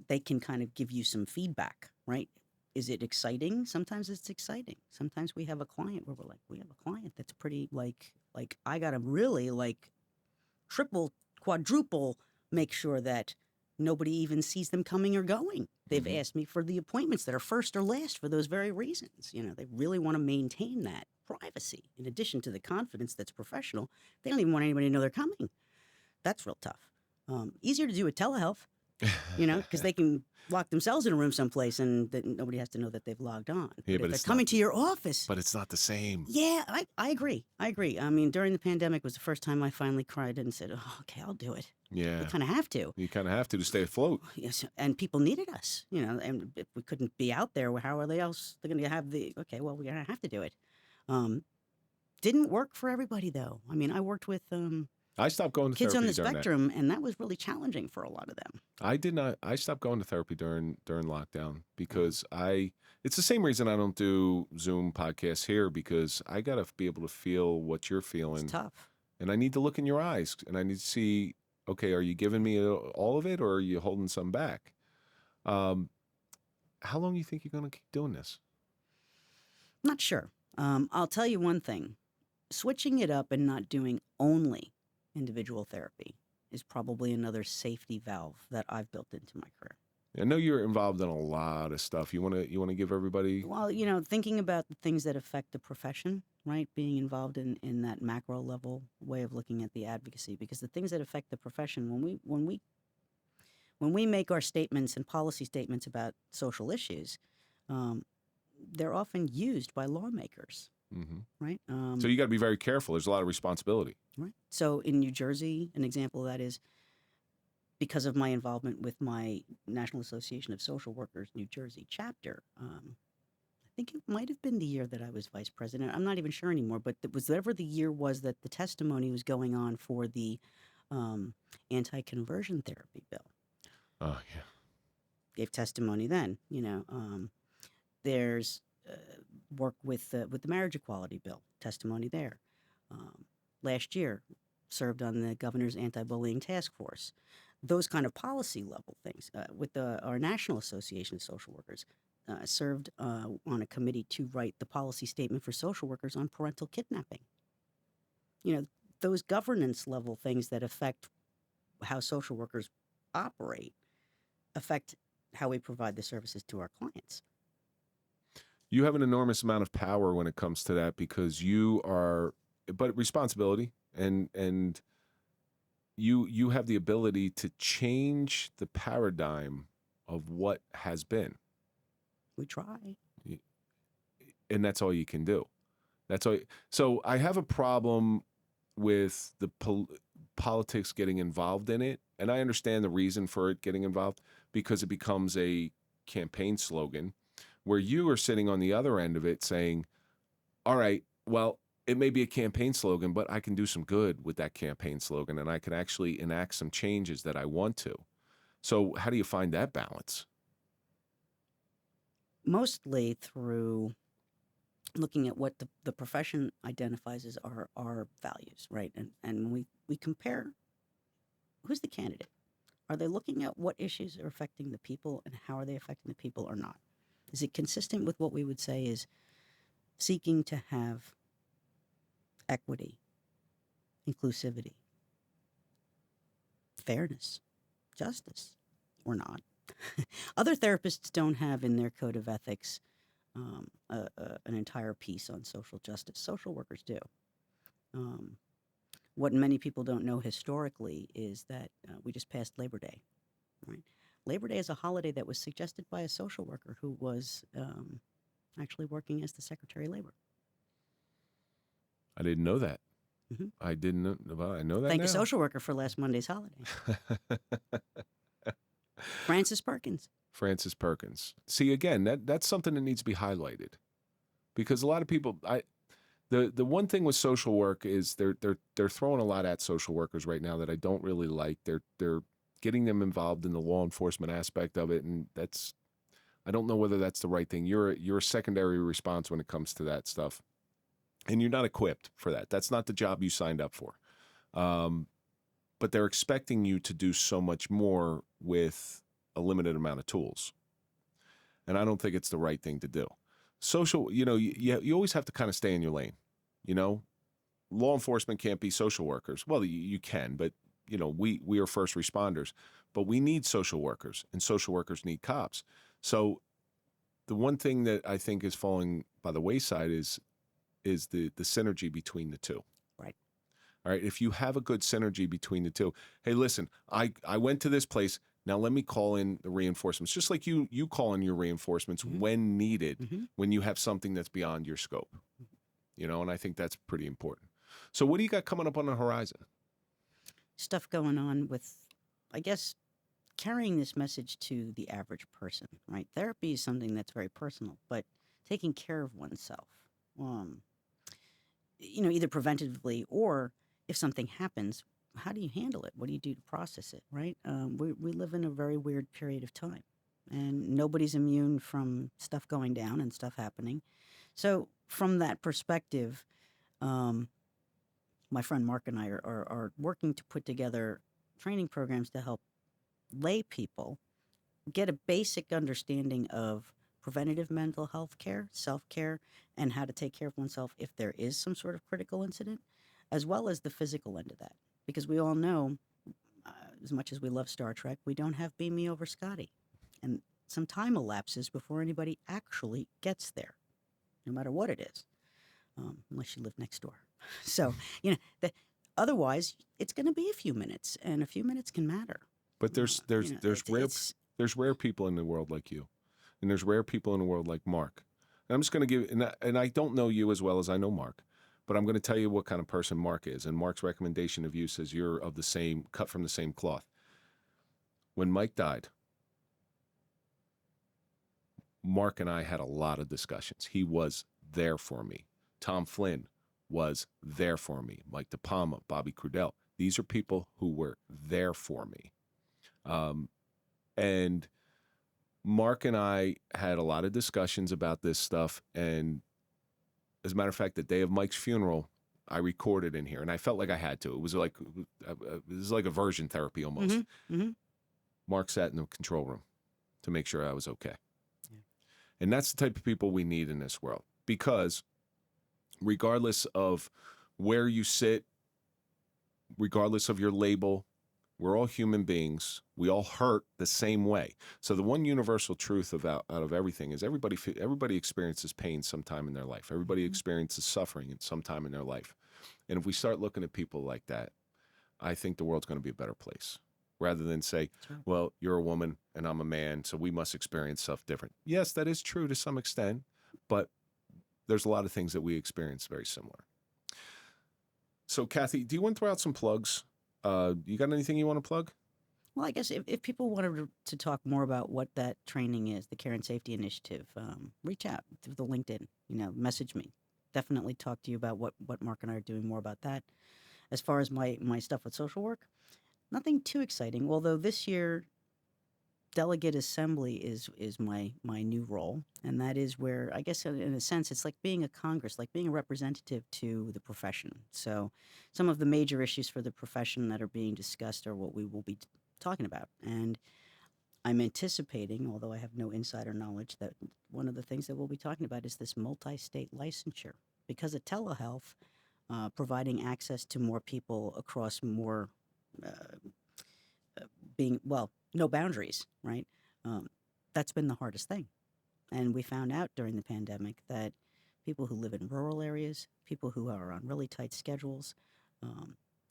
they can kind of give you some feedback, right? Is it exciting? Sometimes it's exciting. Sometimes we have a client where we're like, we have a client that's pretty like I got to really like triple, quadruple make sure that nobody even sees them coming or going. They've asked me for the appointments that are first or last for those very reasons. They really want to maintain that privacy. In addition to the confidence that's professional, they don't even want anybody to know they're coming. That's real tough. Easier to do with telehealth. Because they can lock themselves in a room someplace and that nobody has to know that they've logged on. Yeah, but if they're coming to your office. But it's not the same. Yeah, I agree. I mean, during the pandemic was the first time I finally cried and said, oh, okay, I'll do it. Yeah. You kind of have to. You kind of have to stay afloat. Yes, and people needed us, and if we couldn't be out there, how are they else? They're going to have okay, well, we're going to have to do it. Didn't work for everybody, though. I mean, I worked with I stopped going to kids on the therapy spectrum, and that was really challenging for a lot of them. I did not. I stopped going to therapy during lockdown because it's the same reason I don't do Zoom podcasts here, because I got to be able to feel what you're feeling. It's tough. And I need to look in your eyes, and I need to see, okay, are you giving me all of it, or are you holding some back? How long do you think you're going to keep doing this? Not sure. I'll tell you one thing. Switching it up and not doing only individual therapy is probably another safety valve that I've built into my career. I know you're involved in a lot of stuff. You want to give everybody? Well, thinking about the things that affect the profession, right? Being involved in that macro level way of looking at the advocacy, because the things that affect the profession, when we make our statements and policy statements about social issues, they're often used by lawmakers. Right. So you got to be very careful. There's a lot of responsibility. Right. So in New Jersey, an example of that is because of my involvement with my National Association of Social Workers New Jersey chapter. I think it might have been the year that I was vice president. I'm not even sure anymore, but it was whatever the year was that the testimony was going on for the anti-conversion therapy bill. Oh, yeah. Gave testimony then. There's work with the marriage equality bill, testimony there. Last year, served on the governor's anti-bullying task force. those kind of policy level things. With our National Association of Social Workers, served on a committee to write the policy statement for social workers on parental kidnapping. You know, those governance level things that affect how social workers operate affect how we provide the services to our clients. You have an enormous amount of power when it comes to that because but responsibility and you have the ability to change the paradigm of what has been. We try. And that's all you can do. That's all. So I have a problem with the politics getting involved in it. And I understand the reason for it getting involved because it becomes a campaign slogan where you are sitting on the other end of it saying, all right, well, it may be a campaign slogan, but I can do some good with that campaign slogan and I can actually enact some changes that I want to. So how do you find that balance? Mostly through looking at what the profession identifies as our values, right? And we compare who's the candidate. Are they looking at what issues are affecting the people and how are they affecting the people or not? Is it consistent with what we would say is seeking to have equity, inclusivity, fairness, justice, or not? Other therapists don't have in their code of ethics an entire piece on social justice. Social workers do. What many people don't know historically is that we just passed Labor Day, right? Labor Day is a holiday that was suggested by a social worker who was actually working as the Secretary of Labor. I didn't know that. Mhm. I didn't know. Well, I know that Thank now. a social worker for last Monday's holiday. Frances Perkins. Frances Perkins. See, again, that's something that needs to be highlighted because a lot of people, the one thing with social work is they're throwing a lot at social workers right now that I don't really like. They're getting them involved in the law enforcement aspect of it, and I don't know whether that's the right thing. You're a secondary response when it comes to that stuff, and you're not equipped for that. That's not the job you signed up for. But they're expecting you to do so much more with a limited amount of tools. And I don't think it's the right thing to do. Social, you always have to kind of stay in your lane. Law enforcement can't be social workers. Well, you can, but we are first responders, but we need social workers and social workers need cops. So the one thing that I think is falling by the wayside is the synergy between the two. Right. All right. If you have a good synergy between the two, hey, listen, I went to this place. Now let me call in the reinforcements, just like you call in your reinforcements when needed, when you have something that's beyond your scope, and I think that's pretty important. So what do you got coming up on the horizon? Stuff going on with, I guess, carrying this message to the average person, right? Therapy is something that's very personal, but taking care of oneself, either preventatively or if something happens, how do you handle it? What do you do to process it, right? We live in a very weird period of time, and nobody's immune from stuff going down and stuff happening. So from that perspective, my friend Mark and I are working to put together training programs to help lay people get a basic understanding of preventative mental health care, self-care, and how to take care of oneself if there is some sort of critical incident, as well as the physical end of that. Because we all know, as much as we love Star Trek, we don't have Beam Me Over Scotty. And some time elapses before anybody actually gets there, no matter what it is, unless you live next door. So, otherwise, it's going to be a few minutes, and a few minutes can matter. But there's rare people in the world like you, and there's rare people in the world like Mark. And I'm just going to give, and I don't know you as well as I know Mark, but I'm going to tell you what kind of person Mark is. And Mark's recommendation of you says you're of the same, cut from the same cloth. When Mike died, Mark and I had a lot of discussions. He was there for me. Tom Flynn was there for me. Mike DePalma, Bobby Crudell. These are people who were there for me. And Mark and I had a lot of discussions about this stuff. And as a matter of fact, the day of Mike's funeral, I recorded in here, and I felt like I had to. It was like a version therapy almost. Mark sat in the control room to make sure I was okay. Yeah. And that's the type of people we need in this world, because regardless of where you sit, regardless of your label, we're all human beings. We all hurt the same way. So the one universal truth out of everything is everybody experiences pain sometime in their life. Everybody experiences suffering at some time in their life. And if we start looking at people like that, I think the world's going to be a better place. Rather than say, well, you're a woman and I'm a man, so we must experience stuff different. Yes, that is true to some extent, but there's a lot of things that we experience very similar. So, Kathy, do you want to throw out some plugs? You got anything you want to plug? Well, I guess if people wanted to talk more about what that training is, the Care and Safety Initiative, reach out through the LinkedIn, message me. Definitely talk to you about what Mark and I are doing more about that. As far as my stuff with social work, nothing too exciting, although this year delegate assembly is my new role, and that is where, I guess in a sense, it's like being a Congress, like being a representative to the profession. So some of the major issues for the profession that are being discussed are what we will be talking about. And I'm anticipating, although I have no insider knowledge, that one of the things that we'll be talking about is this multi-state licensure. Because of telehealth, providing access to more people across more no boundaries, right? That's been the hardest thing. And we found out during the pandemic that people who live in rural areas, people who are on really tight schedules,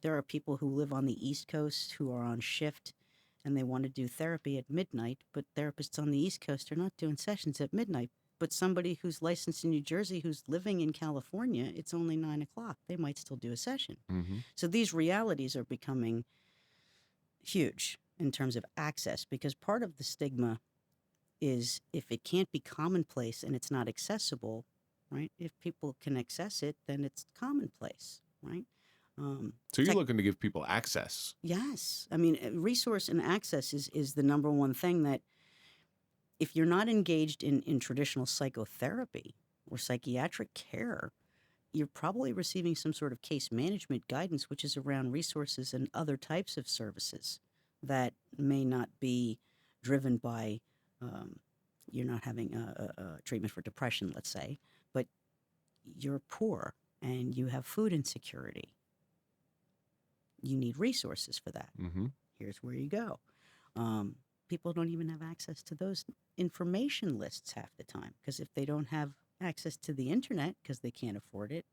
there are people who live on the East Coast who are on shift and they want to do therapy at midnight, but therapists on the East Coast are not doing sessions at midnight. But somebody who's licensed in New Jersey who's living in California, it's only 9 o'clock. They might still do a session. So these realities are becoming huge in terms of access, because part of the stigma is if it can't be commonplace and it's not accessible, right? If people can access it, then it's commonplace, right? So you're looking to give people access. Yes. I mean, resource and access is the number one thing that if you're not engaged in traditional psychotherapy or psychiatric care, you're probably receiving some sort of case management guidance, which is around resources and other types of services that may not be driven by you're not having a treatment for depression, let's say, but you're poor and you have food insecurity. You need resources for that. Here's where you go. People don't even have access to those information lists half the time, because if they don't have access to the internet because they can't afford it,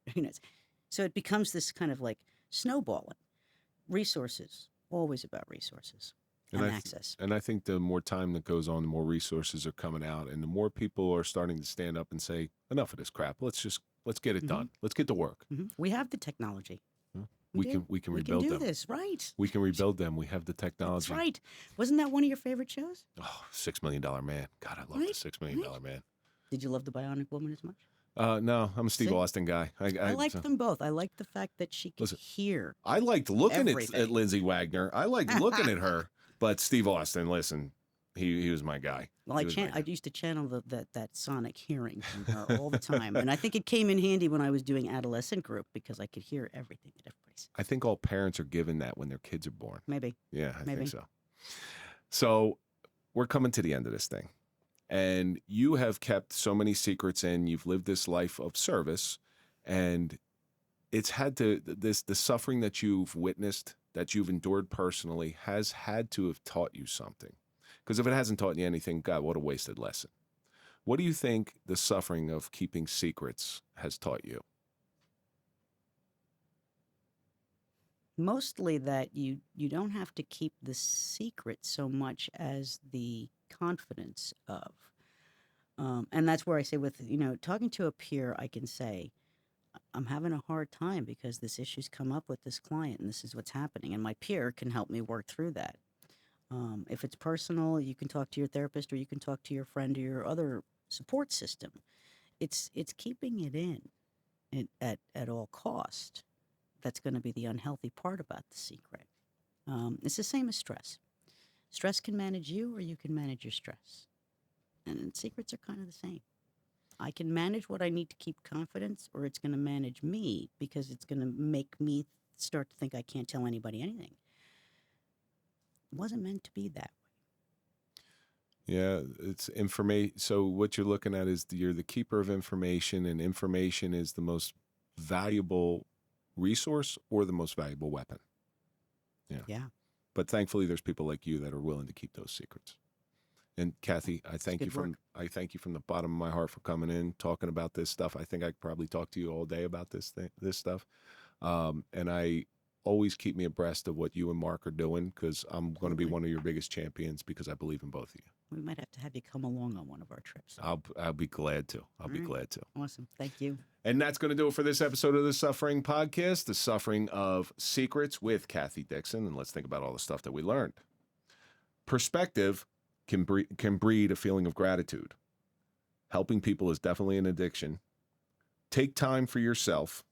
so it becomes this kind of like snowballing. Resources, always about resources and access. And I think the more time that goes on, the more resources are coming out, and the more people are starting to stand up and say, enough of this crap. Let's get it done. Let's get to work. We have the technology. We can rebuild them. We can do this, right? We can rebuild them. We have the technology. That's right. Wasn't that one of your favorite shows? Oh, $6 Million Man. God, I love the $6 Million Man. Did you love the Bionic Woman as much? No, I'm a Steve Austin guy. I liked them both. I liked the fact that she could hear. I liked looking at Lindsay Wagner. I liked looking at her. But Steve Austin, listen, he was my guy. Well, I used to channel that sonic hearing from her all the time. And I think it came in handy when I was doing adolescent group, because I could hear everything that everybody's. I think all parents are given that when their kids are born. Maybe. Yeah, I think so. So we're coming to the end of this thing. And you have kept so many secrets in. You've lived this life of service. And it's had to, the suffering that you've witnessed, that you've endured personally, has had to have taught you something. Because if it hasn't taught you anything, God, what a wasted lesson. What do you think the suffering of keeping secrets has taught you? Mostly that you don't have to keep the secret so much as the confidence of. And that's where I say with, talking to a peer, I can say, I'm having a hard time because this issue's come up with this client and this is what's happening. And my peer can help me work through that. If it's personal, you can talk to your therapist or you can talk to your friend or your other support system. It's keeping it in at all cost. That's going to be the unhealthy part about the secret. It's the same as stress. Stress can manage you or you can manage your stress. And secrets are kind of the same. I can manage what I need to keep confidence, or it's going to manage me because it's going to make me start to think I can't tell anybody anything. It wasn't meant to be that way. Yeah, it's information. So what you're looking at is you're the keeper of information, and information is the most valuable resource or the most valuable weapon. Yeah. But thankfully, there's people like you that are willing to keep those secrets. And Kathy, I thank you from the bottom of my heart for coming in, talking about this stuff. I think I could probably talk to you all day about this stuff. And I always keep me abreast of what you and Mark are doing, because I'm going to be one of your biggest champions, because I believe in both of you. We might have to have you come along on one of our trips. I'll be glad to. I'll be glad to. Awesome. Thank you. And that's going to do it for this episode of The Suffering Podcast, The Suffering of Secrets with Kathy Dixon. And let's think about all the stuff that we learned. Perspective can breed a feeling of gratitude. Helping people is definitely an addiction. Take time for yourself.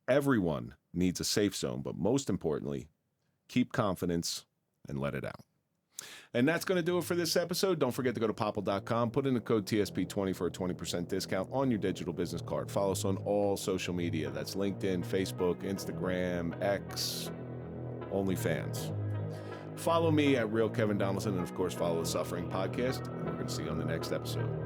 Everyone needs a safe zone, but most importantly, keep confidence and let it out. And that's going to do it for this episode. Don't forget to go to popple.com, put in the code TSP20 for a 20% discount on your digital business card. Follow us on all social media. That's LinkedIn, Facebook, Instagram, X, OnlyFans. Follow me at Real Kevin Donaldson, and of course, follow The Suffering Podcast. And we're going to see you on the next episode.